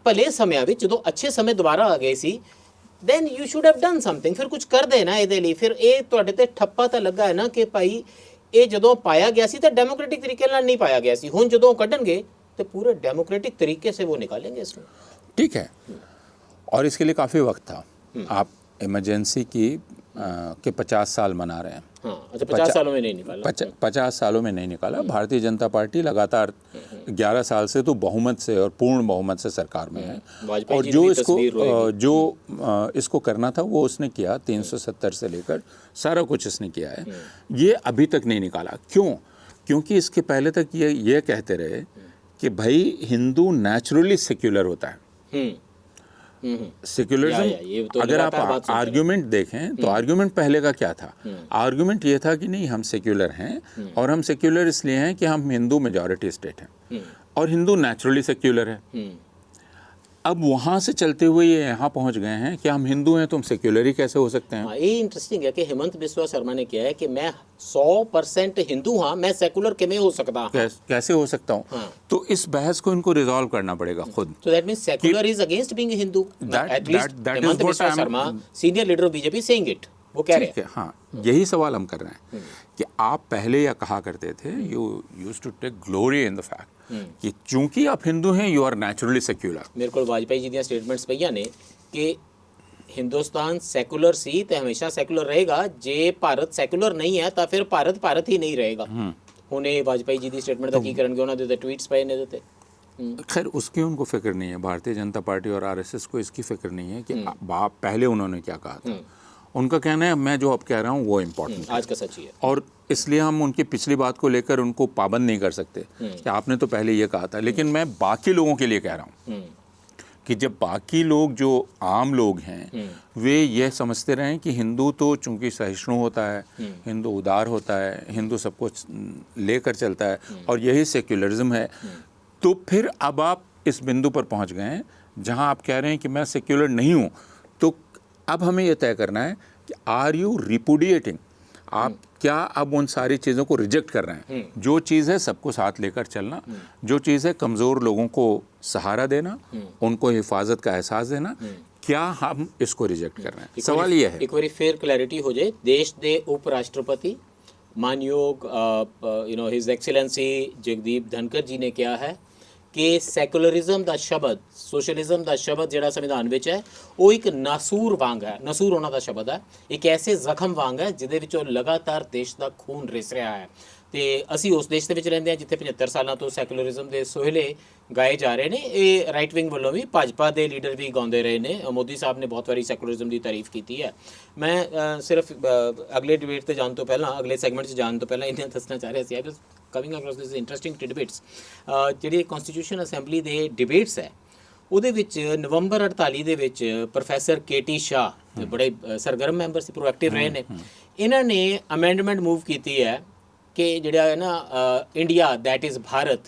ਭਲੇ ਸਮਿਆਂ ਵਿੱਚ ਜਦੋਂ ਅੱਛੇ ਸਮੇਂ ਦੁਬਾਰਾ ਆ ਗਏ ਸੀ then you should have done something। ਫਿਰ ਕੁਝ ਕਰਦੇ ਨਾ ਇਹਦੇ ਲਈ। ਫਿਰ ਇਹ ਤੁਹਾਡੇ ਤੇ ਠੱਪਾ ਤਾਂ ਲੱਗਾ ਹੈ ਨਾ ਕਿ ਭਾਈ ਇਹ ਜਦੋਂ ਪਾਇਆ ਗਿਆ ਸੀ ਤਾਂ ਡੈਮੋਕ੍ਰੈਟਿਕ ਤਰੀਕੇ ਨਾਲ ਨਹੀਂ ਪਾਇਆ ਗਿਆ ਸੀ, ਹੁਣ ਜਦੋਂ ਕੱਢਣਗੇ तो पूरे डेमोक्रेटिक तरीके से वो निकालेंगे इसमें। ठीक है, और इसके लिए काफ़ी वक्त था। आप इमरजेंसी के 50 साल मना रहे हैं। हाँ, अच्छा 50 सालों में नहीं निकाला। 50 सालों में नहीं निकाला। भारतीय जनता पार्टी लगातार 11 साल से तो बहुमत से और पूर्ण बहुमत से सरकार में है, और जो इसको करना था वो उसने किया। 370 से लेकर सारा कुछ इसने किया है। ये अभी तक नहीं निकाला। क्यों? क्योंकि इसके पहले तक ये कहते रहे कि भाई हिंदू नेचुरली सेक्युलर होता है। सेक्युलरिज्म, अगर आप आर्ग्यूमेंट देखें तो आर्ग्यूमेंट पहले का क्या था? आर्ग्यूमेंट ये था कि नहीं, हम सेक्युलर हैं, और हम सेक्युलर इसलिए हैं कि हम हिंदू मेजॉरिटी स्टेट हैं, और हिंदू नेचुरली सेक्युलर है। अब वहाँ से चलते हुए ये यहाँ पहुँच गए हैं कि हम हिंदू हैं तो हम सेक्युलर ही कैसे हो सकते हैं? हाँ, ये इंटरेस्टिंग है कि हेमंत बिस्वा शर्मा ने किया है कि मैं 100% हिंदू, हाँ मैं सेकुलर किमें हो सकता हूँ, कैसे हो सकता हूँ? हाँ। तो इस बहस को इनको रिजॉल्व करना पड़ेगा खुद। So that means secular is against being a Hindu. At least Hemant Biswa Sharma, senior leader of BJP, saying it. वो कह रहे हैं। हाँ, यही सवाल हम कर रहे हैं कि आप पहले यह कहा करते थे, you used to take glory in the fact कि चूंकि आप हिंदू हैं, यू आर नेचुरली सेक्युलर। मेरे को वाजपेयी जी दी स्टेटमेंट्स पईयां ने कि हिंदुस्तान सैकुलर सी ते हमेशा सैकुलर रहेगा, जे भारत सैकुलर नहीं है तो फिर भारत भारत ही नहीं रहेगा। हुणे वाजपेयी जी दी स्टेटमेंट दा की करनगे, उन्हां दे ट्वीट्स पए ने देते। खैर, उसकी उनको फिक्र नहीं है। भारतीय जनता पार्टी और आरएसएस को इसकी फिक्र नहीं है कि पहले उन्होंने क्या कहा था। उनका कहना है मैं जो अब कह रहा हूँ वो इम्पोर्टेंट आज का सच ही है, और इसलिए हम उनकी पिछली बात को लेकर उनको पाबंद नहीं कर सकते कि आपने तो पहले ये कहा था। लेकिन मैं बाकी लोगों के लिए कह रहा हूँ कि जब बाकी लोग जो आम लोग हैं वे ये समझते रहें कि हिंदू तो चूंकि सहिष्णु होता है, हिंदू उदार होता है, हिंदू सब कुछ लेकर चलता है, और यही सेक्युलरिज्म है, तो फिर अब आप इस बिंदु पर पहुँच गए हैं जहाँ आप कह रहे हैं कि मैं सेक्युलर नहीं हूँ। तो अब हमें यह तय करना है कि आर यू रिपुडिएटिंग, आप क्या अब उन सारी चीज़ों को रिजेक्ट कर रहे हैं? जो चीज़ है सबको साथ लेकर चलना, जो चीज़ है कमज़ोर लोगों को सहारा देना, उनको हिफाजत का एहसास देना, क्या हम इसको रिजेक्ट कर रहे हैं? सवाल ये है। एक बार फिर क्लैरिटी हो जाए। देश के उप राष्ट्रपति मानयोग हिज एक्सीलेंसी जगदीप धनखड़ जी ने किया है कि सैकुलरिज्म का शब्द, सोशलिज्म का शब्द जिहड़ा संविधान विच है वो एक नासूर वांग है। नसूर उन्हां दा शब्द है, एक ऐसे जख्म वांग है जिहदे विचों लगातार देश का खून रिस रहा है। तो असी उस देश दे विच रहिंदे हां जिथे 75 सालों तो सैकुलरिज्म के सोहले गाए जा रहे हैं। ये राइट विंग वालों भी, भाजपा के लीडर भी गाते रहे हैं। मोदी साहब ने बहुत बारी सैकुलरिज्म की तारीफ की है। मैं सिर्फ अगले डिबेट से जाने तो पहला, अगले सैगमेंट से जाने तो पहला इन्हें दसना चाह रहा सी। I was coming across this interesting tidbits. जिहड़ी कॉन्स्टिट्यूशन असैंबली के डिबेट्स है ਉਹਦੇ ਵਿੱਚ ਨਵੰਬਰ 48 ਦੇ ਵਿੱਚ ਪ੍ਰੋਫੈਸਰ KT शाह बड़े सरगर्म मैंबर से प्रोएक्टिव रहे ने, इन्हों ने अमेंडमेंट मूव की है कि जिहड़ा है ना इंडिया दैट इज़ भारत,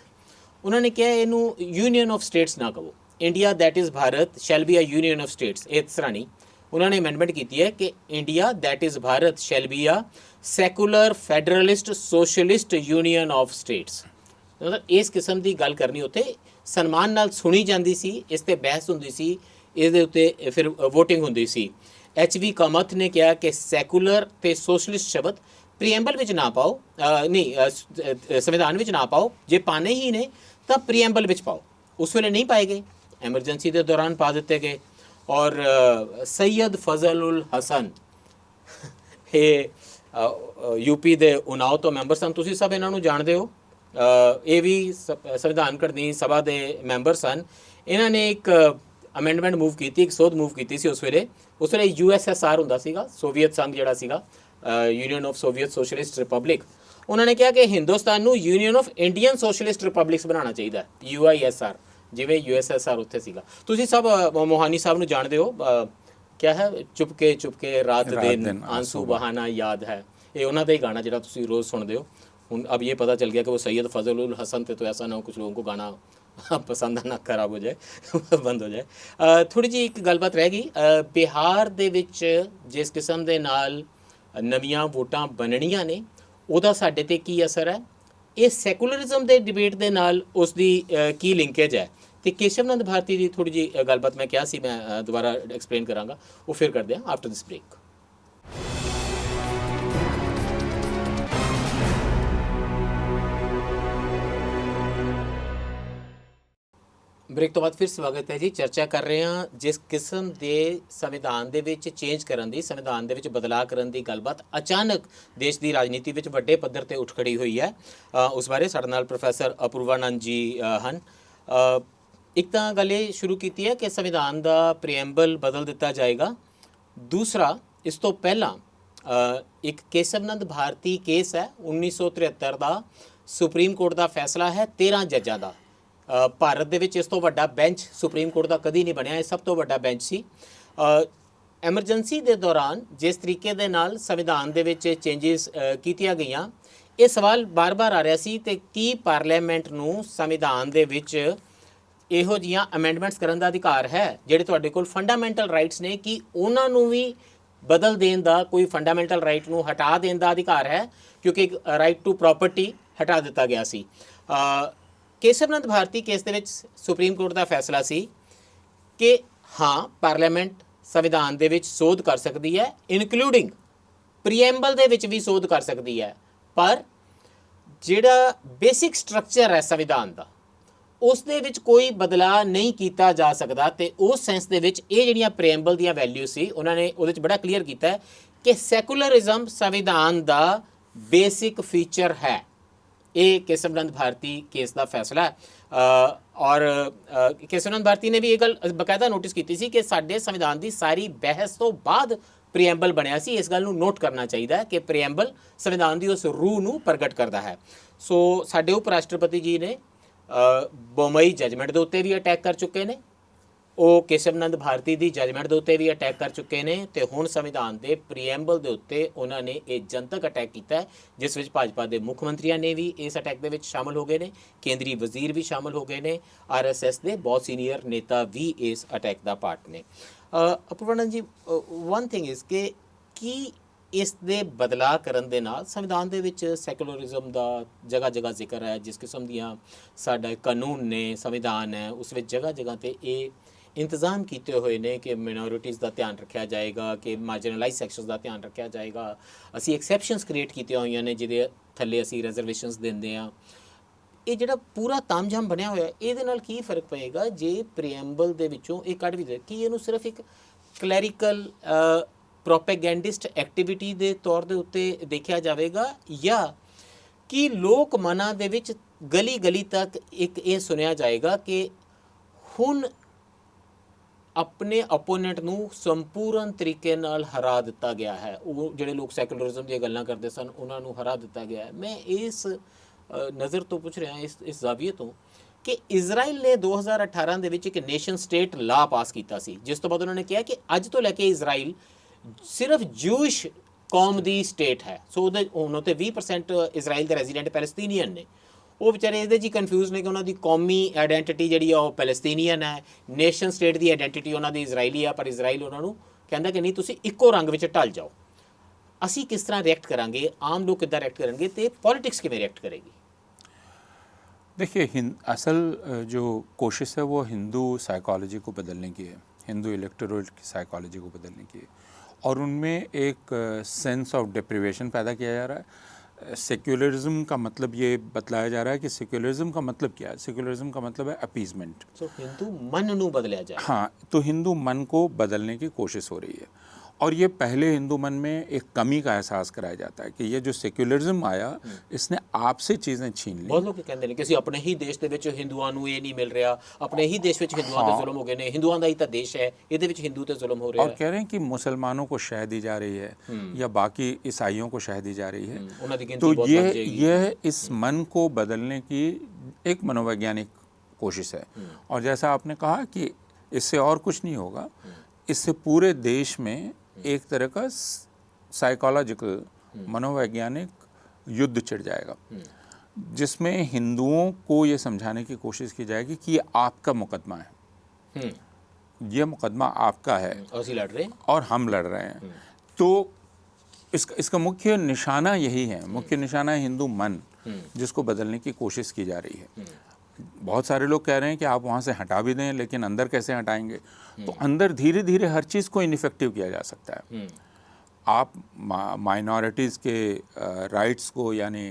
उन्होंने कहा इनू यूनियन ऑफ स्टेट्स ना कहो, India that is Bharat shall be a union of states. इस तरह नहीं, उन्होंने अमेंडमेंट की है कि India that is Bharat shall be a secular federalist socialist union of states. मतलब इस किस्म की गल करनी उत्ते सन्मान नाल सुनी जाती सी, इस ते बहस होंदी सी, इस दे उत्ते फिर वोटिंग होंदी सी। HV कामत ने कहा कि सैकुलर ते सोशलिस्ट शब्द प्रीएम्बल विच ना पाओ, नहीं संविधान विच ना पाओ, जे पाने ही ने तो प्रीएम्बल विच पाओ। उस वेले नहीं पाए गए, एमरजेंसी के दौरान पा दिते गए। और सैयद फजल उल हसन ये ਯੂਪੀ ਦੇ ਉਨਾਓ ਤੋਂ ਮੈਂਬਰ ਸਨ, ਤੁਸੀਂ ਸਭ ਇਹਨਾਂ ਨੂੰ ਜਾਣਦੇ ਹੋ। ਇਹ ਵੀ ਸੰਵਿਧਾਨ ਘੜਨੀ ਸਭਾ ਦੇ ਮੈਂਬਰ ਸਨ। ਇਹਨਾਂ ਨੇ ਇੱਕ ਅਮੈਂਡਮੈਂਟ ਮੂਵ ਕੀਤੀ, ਇੱਕ ਸੋਧ ਮੂਵ ਕੀਤੀ ਸੀ ਉਸ ਵੇਲੇ USSR ਹੁੰਦਾ ਸੀਗਾ, ਸੋਵੀਅਤ ਸੰਘ ਜਿਹੜਾ ਸੀਗਾ, union of Soviet socialist republic. ਉਹਨਾਂ ਨੇ ਕਿਹਾ ਕਿ ਹਿੰਦੁਸਤਾਨ ਨੂੰ union of Indian socialist Republics ਬਣਾਉਣਾ ਚਾਹੀਦਾ, UISR, ਜਿਵੇਂ USSR ਉੱਥੇ ਸੀਗਾ। ਤੁਸੀਂ ਸਭ ਮੋਹਾਨੀ ਸਾਹਿਬ ਨੂੰ ਜਾਣਦੇ ਹੋ, ਕਿਆ ਹੈ, ਚੁਪਕੇ ਚੁਪਕੇ ਰਾਤ ਦਿਨ ਆंसू बहाना याद है, ਇਹ ਉਹਨਾਂ ਦਾ ਹੀ ਗਾਣਾ ਜਿਹੜਾ ਤੁਸੀਂ ਰੋਜ਼ ਸੁਣਦੇ ਹੋ। ਹੁਣ अब ये पता चल गया कि वो सैयद फजल उल हसन थे, तो ऐसा ना हो कुछ लोगों को गाना पसंद ना खराब हो जाए बंद हो जाए। ਥੋੜ੍ਹੀ ਜਿਹੀ ਇੱਕ ਗੱਲਬਾਤ ਰਹਿ ਗਈ, ਬਿਹਾਰ ਦੇ ਵਿੱਚ ਜਿਸ ਕਿਸਮ ਦੇ ਨਾਲ ਨਵੀਆਂ ਵੋਟਾਂ ਬਣਨੀਆਂ ਨੇ ਉਹਦਾ ਸਾਡੇ ਤੇ ਕੀ ਅਸਰ ਹੈ, ਇਹ ਸੈਕੂਲਰਿਜ਼ਮ ਦੇ ਡਿਬੇਟ ਦੇ ਨਾਲ ਉਸ ਦੀ ਕੀ ਲਿੰਕੇਜ ਹੈ। ਤੇ ਕੇਸ਼ਵਨੰਦ ਭਾਰਤੀ ਦੀ ਥੋੜ੍ਹੀ ਜਿਹੀ ਗੱਲਬਾਤ ਮੈਂ ਕਿਹਾ ਸੀ, ਮੈਂ ਦੁਬਾਰਾ ਐਕਸਪਲੇਨ ਕਰਾਂਗਾ, ਉਹ ਫਿਰ ਕਰਦੇ ਹਾਂ ਆਫਟਰ ਦਿਸ ਬ੍ਰੇਕ। ਬ੍ਰੇਕ ਤੋਂ ਬਾਅਦ ਫਿਰ ਸਵਾਗਤ ਹੈ ਜੀ। ਚਰਚਾ ਕਰ ਰਹੇ ਹਾਂ ਜਿਸ ਕਿਸਮ ਦੇ ਸੰਵਿਧਾਨ ਦੇ ਵਿੱਚ ਚੇਂਜ ਕਰਨ ਦੀ, ਸੰਵਿਧਾਨ ਦੇ ਵਿੱਚ ਬਦਲਾਅ ਕਰਨ ਦੀ ਗੱਲਬਾਤ ਅਚਾਨਕ ਦੇਸ਼ ਦੀ ਰਾਜਨੀਤੀ ਵਿੱਚ ਵੱਡੇ ਪੱਧਰ ਤੇ ਉੱਠ ਖੜੀ ਹੋਈ ਹੈ। ਉਸ ਬਾਰੇ ਸਾਡੇ ਨਾਲ ਪ੍ਰੋਫੈਸਰ ਅਪੂਰਵਾਨੰਦ ਜੀ ਹਨ। ਇੱਕ ਤਾਂ ਗੱਲ ਇਹ ਸ਼ੁਰੂ ਕੀਤੀ ਹੈ ਕਿ ਸੰਵਿਧਾਨ ਦਾ ਪ੍ਰੀਐਂਬਲ ਬਦਲ ਦਿੱਤਾ ਜਾਏਗਾ। ਦੂਸਰਾ, ਇਸ ਤੋਂ ਪਹਿਲਾਂ ਇੱਕ ਕੇਸ਼ਵਨੰਦ ਭਾਰਤੀ ਕੇਸ ਹੈ 1973 ਦਾ, ਸੁਪਰੀਮ ਕੋਰਟ ਦਾ ਫੈਸਲਾ ਹੈ 13 ਜੱਜਾਂ ਦਾ। ਭਾਰਤ ਦੇ ਵਿੱਚ ਇਸ ਤੋਂ ਵੱਡਾ ਬੈਂਚ ਸੁਪਰੀਮ ਕੋਰਟ ਦਾ ਕਦੀ ਨਹੀਂ ਬਣਿਆ, ਇਹ ਸਭ ਤੋਂ ਵੱਡਾ ਬੈਂਚ ਸੀ। ਐਮਰਜੈਂਸੀ ਦੇ ਦੌਰਾਨ ਜਿਸ ਤਰੀਕੇ ਦੇ ਨਾਲ ਸੰਵਿਧਾਨ ਦੇ ਵਿੱਚ ਚੇਂਜਿਸ ਕੀਤੀਆਂ ਗਈਆਂ, ਇਹ ਸਵਾਲ ਬਾਰ-ਬਾਰ ਆ ਰਿਹਾ ਸੀ ਤੇ ਕੀ ਪਾਰਲੀਮੈਂਟ ਨੂੰ ਸੰਵਿਧਾਨ ਦੇ ਵਿੱਚ ਇਹੋ ਜਿਹੀਆਂ ਅਮੈਂਡਮੈਂਟਸ ਕਰਨ ਦਾ ਅਧਿਕਾਰ ਹੈ ਜਿਹੜੇ ਤੁਹਾਡੇ ਕੋਲ ਫੰਡਾਮੈਂਟਲ ਰਾਈਟਸ ਨੇ, ਕਿ ਉਹਨਾਂ ਨੂੰ ਵੀ ਬਦਲ ਦੇਣ ਦਾ, ਕੋਈ ਫੰਡਾਮੈਂਟਲ ਰਾਈਟ ਨੂੰ ਹਟਾ ਦੇਣ ਦਾ ਅਧਿਕਾਰ ਹੈ, ਕਿਉਂਕਿ ਇੱਕ ਰਾਈਟ ਟੂ ਪ੍ਰੋਪਰਟੀ ਹਟਾ ਦਿੱਤਾ ਗਿਆ ਸੀ। ਕੇਸ਼ਵਨੰਦ ਭਾਰਤੀ ਕੇਸ ਦੇ ਵਿੱਚ ਸੁਪਰੀਮ ਕੋਰਟ ਦਾ ਫੈਸਲਾ ਸੀ ਕਿ ਹਾਂ, ਪਾਰਲੀਮੈਂਟ ਸੰਵਿਧਾਨ ਦੇ ਵਿੱਚ ਸੋਧ ਕਰ ਸਕਦੀ ਹੈ, ਇਨਕਲੂਡਿੰਗ ਪ੍ਰੀਐਂਬਲ ਦੇ ਵਿੱਚ ਵੀ ਸੋਧ ਕਰ ਸਕਦੀ ਹੈ, ਪਰ ਜਿਹੜਾ ਬੇਸਿਕ ਸਟਰਕਚਰ ਹੈ ਸੰਵਿਧਾਨ ਦਾ, ਉਸ ਦੇ ਵਿੱਚ ਕੋਈ ਬਦਲਾਅ ਨਹੀਂ ਕੀਤਾ ਜਾ ਸਕਦਾ। ਤੇ ਉਸ ਸੈਂਸ ਦੇ ਵਿੱਚ ਇਹ ਜਿਹੜੀਆਂ ਪ੍ਰੀਐਂਬਲ ਦੀਆਂ ਵੈਲਿਊ ਸੀ, ਉਹਨਾਂ ਨੇ ਉਹਦੇ ਵਿੱਚ ਬੜਾ ਕਲੀਅਰ ਕੀਤਾ ਹੈ ਕਿ ਸੈਕੂਲਰਿਜ਼ਮ ਸੰਵਿਧਾਨ ਦਾ ਬੇਸਿਕ ਫੀਚਰ ਹੈ। ਇਹ ਕੇਸ਼ਵਨੰਦ ਭਾਰਤੀ ਕੇਸ ਦਾ ਫੈਸਲਾ ਹੈ। ਔਰ ਕੇਸ਼ਵਨੰਦ ਭਾਰਤੀ ਨੇ ਵੀ ਇਹ ਗੱਲ ਬਕਾਇਦਾ ਨੋਟਿਸ ਕੀਤੀ ਸੀ ਕਿ ਸਾਡੇ ਸੰਵਿਧਾਨ ਦੀ ਸਾਰੀ ਬਹਿਸ ਤੋਂ ਬਾਅਦ ਪ੍ਰੀਐਂਬਲ ਬਣਿਆ ਸੀ। ਇਸ ਗੱਲ ਨੂੰ ਨੋਟ ਕਰਨਾ ਚਾਹੀਦਾ ਹੈ ਕਿ ਪ੍ਰੀਐਂਬਲ ਸੰਵਿਧਾਨ ਦੀ ਉਸ ਰੂਹ ਨੂੰ ਪ੍ਰਗਟ ਕਰਦਾ ਹੈ। ਸੋ ਸਾਡੇ ਉਪ ਰਾਸ਼ਟਰਪਤੀ ਜੀ ਨੇ ਬੰਬਈ ਜਜਮੈਂਟ ਦੇ ਉੱਤੇ ਵੀ ਅਟੈਕ ਕਰ ਚੁੱਕੇ ਨੇ, ਉਹ ਕੇਸ਼ਵਨੰਦ ਭਾਰਤੀ ਦੀ ਜਜਮੈਂਟ ਦੇ ਉੱਤੇ ਵੀ ਅਟੈਕ ਕਰ ਚੁੱਕੇ ਨੇ, ਤੇ ਹੁਣ ਸੰਵਿਧਾਨ ਦੇ ਪ੍ਰੀਐਂਬਲ ਦੇ ਉੱਤੇ ਉਹਨਾਂ ਨੇ ਇਹ ਜਨਤਕ ਅਟੈਕ ਕੀਤਾ ਹੈ, ਜਿਸ ਵਿੱਚ ਭਾਜਪਾ ਦੇ ਮੁੱਖ ਮੰਤਰੀਆਂ ਨੇ ਵੀ ਇਸ ਅਟੈਕ ਦੇ ਵਿੱਚ ਸ਼ਾਮਲ ਹੋ ਗਏ ਨੇ, ਕੇਂਦਰੀ ਵਜ਼ੀਰ ਵੀ ਸ਼ਾਮਲ ਹੋ ਗਏ ਨੇ, RSS ਦੇ ਬਹੁਤ ਸੀਨੀਅਰ ਨੇਤਾ ਵੀ ਇਸ ਅਟੈਕ ਦਾ ਪਾਰਟ ਨੇ। ਅਪੂਰਵਾਨੰਦ ਜੀ, ਵਨ ਥਿੰਗ ਇਜ਼ ਕਿ ਕੀ ਇਸ ਦੇ ਬਦਲਾਅ ਕਰਨ ਦੇ ਨਾਲ ਸੰਵਿਧਾਨ ਦੇ ਵਿੱਚ ਸੈਕੂਲਰਿਜ਼ਮ ਦਾ ਜਗ੍ਹਾ ਜਗ੍ਹਾ ਜ਼ਿਕਰ ਹੈ, ਜਿਸ ਕਿਸਮ ਦੀਆਂ ਸਾਡਾ ਕਾਨੂੰਨ ਨੇ, ਸੰਵਿਧਾਨ ਹੈ, ਉਸ ਵਿੱਚ ਜਗ੍ਹਾ ਜਗ੍ਹਾ 'ਤੇ ਇਹ ਇੰਤਜ਼ਾਮ ਕੀਤੇ ਹੋਏ ਨੇ ਕਿ ਮਿਨੋਰਿਟੀਜ਼ ਦਾ ਧਿਆਨ ਰੱਖਿਆ ਜਾਏਗਾ, ਕਿ ਮਾਰਜਨਲਾਈਜ਼ ਸੈਕਸ਼ਨਸ ਦਾ ਧਿਆਨ ਰੱਖਿਆ ਜਾਏਗਾ। ਅਸੀਂ ਐਕਸੈਪਸ਼ਨਸ ਕ੍ਰੀਏਟ ਕੀਤੀਆਂ ਹੋਈਆਂ ਨੇ ਜਿਹਦੇ ਥੱਲੇ ਅਸੀਂ ਰਿਜ਼ਰਵੇਸ਼ਨਸ ਦਿੰਦੇ ਹਾਂ। ਇਹ ਜਿਹੜਾ ਪੂਰਾ ਤਾਮਝਾਮ ਬਣਿਆ ਹੋਇਆ, ਇਹਦੇ ਨਾਲ ਕੀ ਫਰਕ ਪਏਗਾ ਜੇ ਪ੍ਰੀਐਂਬਲ ਦੇ ਵਿੱਚੋਂ ਇਹ ਕੱਢ ਵੀ ਦੇ? ਕੀ ਇਹਨੂੰ ਸਿਰਫ ਇੱਕ ਕਲੈਰੀਕਲ ਪ੍ਰੋਪੇਗੈਂਡਿਸਟ ਐਕਟੀਵਿਟੀ ਦੇ ਤੌਰ ਦੇ ਉੱਤੇ ਦੇਖਿਆ ਜਾਵੇਗਾ, ਜਾਂ ਕਿ ਲੋਕ ਮਨਾਂ ਦੇ ਵਿੱਚ ਗਲੀ ਗਲੀ ਤੱਕ ਇੱਕ ਇਹ ਸੁਣਿਆ ਜਾਏਗਾ ਕਿ ਹੁਣ ਆਪਣੇ ਆਪੋਨੈਂਟ ਨੂੰ ਸੰਪੂਰਨ ਤਰੀਕੇ ਨਾਲ ਹਰਾ ਦਿੱਤਾ ਗਿਆ ਹੈ? ਉਹ ਜਿਹੜੇ ਲੋਕ ਸੈਕੂਲਰਿਜ਼ਮ ਦੀਆਂ ਗੱਲਾਂ ਕਰਦੇ ਸਨ, ਉਹਨਾਂ ਨੂੰ ਹਰਾ ਦਿੱਤਾ ਗਿਆ ਹੈ। ਮੈਂ ਇਸ ਨਜ਼ਰ ਤੋਂ ਪੁੱਛ ਰਿਹਾ, ਇਸ ਜ਼ਾਵੀਏ ਤੋਂ, ਕਿ ਇਜ਼ਰਾਈਲ ਨੇ 2018 ਦੇ ਵਿੱਚ ਇੱਕ ਨੇਸ਼ਨ ਸਟੇਟ ਲਾਅ ਪਾਸ ਕੀਤਾ ਸੀ, ਜਿਸ ਤੋਂ ਬਾਅਦ ਉਹਨਾਂ ਨੇ ਕਿਹਾ ਕਿ ਅੱਜ ਤੋਂ ਲੈ ਕੇ ਇਜ਼ਰਾਈਲ ਸਿਰਫ ਜੂਇਸ਼ ਕੌਮ ਦੀ ਸਟੇਟ ਹੈ। ਸੋ ਉਹਦੇ ਹੁਣ ਉੱਤੇ 20% ਇਜ਼ਰਾਈਲ ਦੇ ਰੈਜ਼ੀਡੈਂਟ ਪੈਲਸਤੀਨੀਅਨ ਨੇ। ਉਹ ਵਿਚਾਰੇ ਇਹਦੇ 'ਚ ਕਨਫਿਊਜ਼ ਨੇ ਕਿ ਉਹਨਾਂ ਦੀ ਕੌਮੀ ਆਈਡੈਂਟੀਟੀ ਜਿਹੜੀ ਆ ਉਹ ਪੈਲਸਤੀਨੀਅਨ ਹੈ, ਨੇਸ਼ਨ ਸਟੇਟ ਦੀ ਆਈਡੈਂਟੀਟੀ ਉਹਨਾਂ ਦੀ ਇਜ਼ਰਾਈਲੀ ਆ, ਪਰ ਇਜ਼ਰਾਈਲ ਉਹਨਾਂ ਨੂੰ ਕਹਿੰਦਾ ਕਿ ਨਹੀਂ, ਤੁਸੀਂ ਇੱਕੋ ਰੰਗ ਵਿੱਚ ਢਲ ਜਾਓ। ਅਸੀਂ ਕਿਸ ਤਰ੍ਹਾਂ ਰਿਐਕਟ ਕਰਾਂਗੇ, ਆਮ ਲੋਕ ਕਿੱਦਾਂ ਰਿਐਕਟ ਕਰਨਗੇ, ਤੇ ਪॉलिटिक्स ਕਿਵੇਂ ਰਿਐक्ट करेगी? देखिए, असल जो कोशिश है वो हिंदू साइकोलॉजी को बदलने की है, हिंदू इलेक्टोरेट की साइकोलॉजी को बदलने की है, और उनमें एक सेंस ऑफ डिप्रिवेशन पैदा किया जा रहा है। सेक्युलरिज्म का मतलब ये बतलाया जा रहा है कि सेक्युलरिज्म का मतलब क्या है? सेक्युलरिज्म का मतलब है अपीजमेंट। सो हिंदू मन नू बदलिया जाए। हाँ, तो हिंदू मन को बदलने की कोशिश हो रही है, और ये पहले हिंदू मन में एक कमी का एहसास कराया जाता है कि ये जो सेक्युलरिज्म आया इसने आपसे चीज़ें छीन ली। ਬਹੁਤ ਲੋਕ ਕਹਿੰਦੇ ਨੇ ਕਿ ਅਸੀਂ ਆਪਣੇ ਹੀ ਦੇਸ਼ ਦੇ ਵਿੱਚ ਹਿੰਦੂਆਂ ਨੂੰ ਇਹ ਨਹੀਂ ਮਿਲ ਰਿਹਾ, ਆਪਣੇ ਹੀ ਦੇਸ਼ ਵਿੱਚ ਹਿੰਦੂਆਂ ਤੇ ਜ਼ੁਲਮ ਹੋ ਗਏ ਨੇ, ਹਿੰਦੂਆਂ ਦਾ ਹੀ ਤਾਂ ਦੇਸ਼ ਹੈ, ਇਹਦੇ ਵਿੱਚ ਹਿੰਦੂ ਤੇ ਜ਼ੁਲਮ ਹੋ ਰਿਹਾ और कह रहे हैं कि मुसलमानों को शह दी जा रही है या बाकी ईसाइयों को शह दी जा रही है। ਉਹਨਾਂ ਦੀ तो ਗਿਣਤੀ ਬਹੁਤ ਵੱਧ ਜਾਏਗੀ। ये इस मन को बदलने की एक मनोवैज्ञानिक कोशिश है। और जैसा आपने कहा कि इससे और कुछ नहीं होगा, इससे पूरे देश में एक तरह का साइकोलॉजिकल मनोवैज्ञानिक युद्ध छिड़ जाएगा, जिसमें हिंदुओं को ये समझाने की कोशिश की जाएगी कि ये आपका मुकदमा है, ये मुकदमा आपका है और ਅਸੀਂ ਲੜ ਰਹੇ ਹਾਂ। और हम लड़ रहे हैं। तो इसका मुख्य निशाना यही है, मुख्य निशाना है हिंदू मन, जिसको बदलने की कोशिश की जा रही है। बहुत सारे लोग कह रहे हैं कि आप वहाँ से हटा भी दें, लेकिन अंदर कैसे हटाएंगे? तो अंदर धीरे धीरे हर चीज़ को इनइफेक्टिव किया जा सकता है। आप माइनॉरिटीज़ के राइट्स को, यानी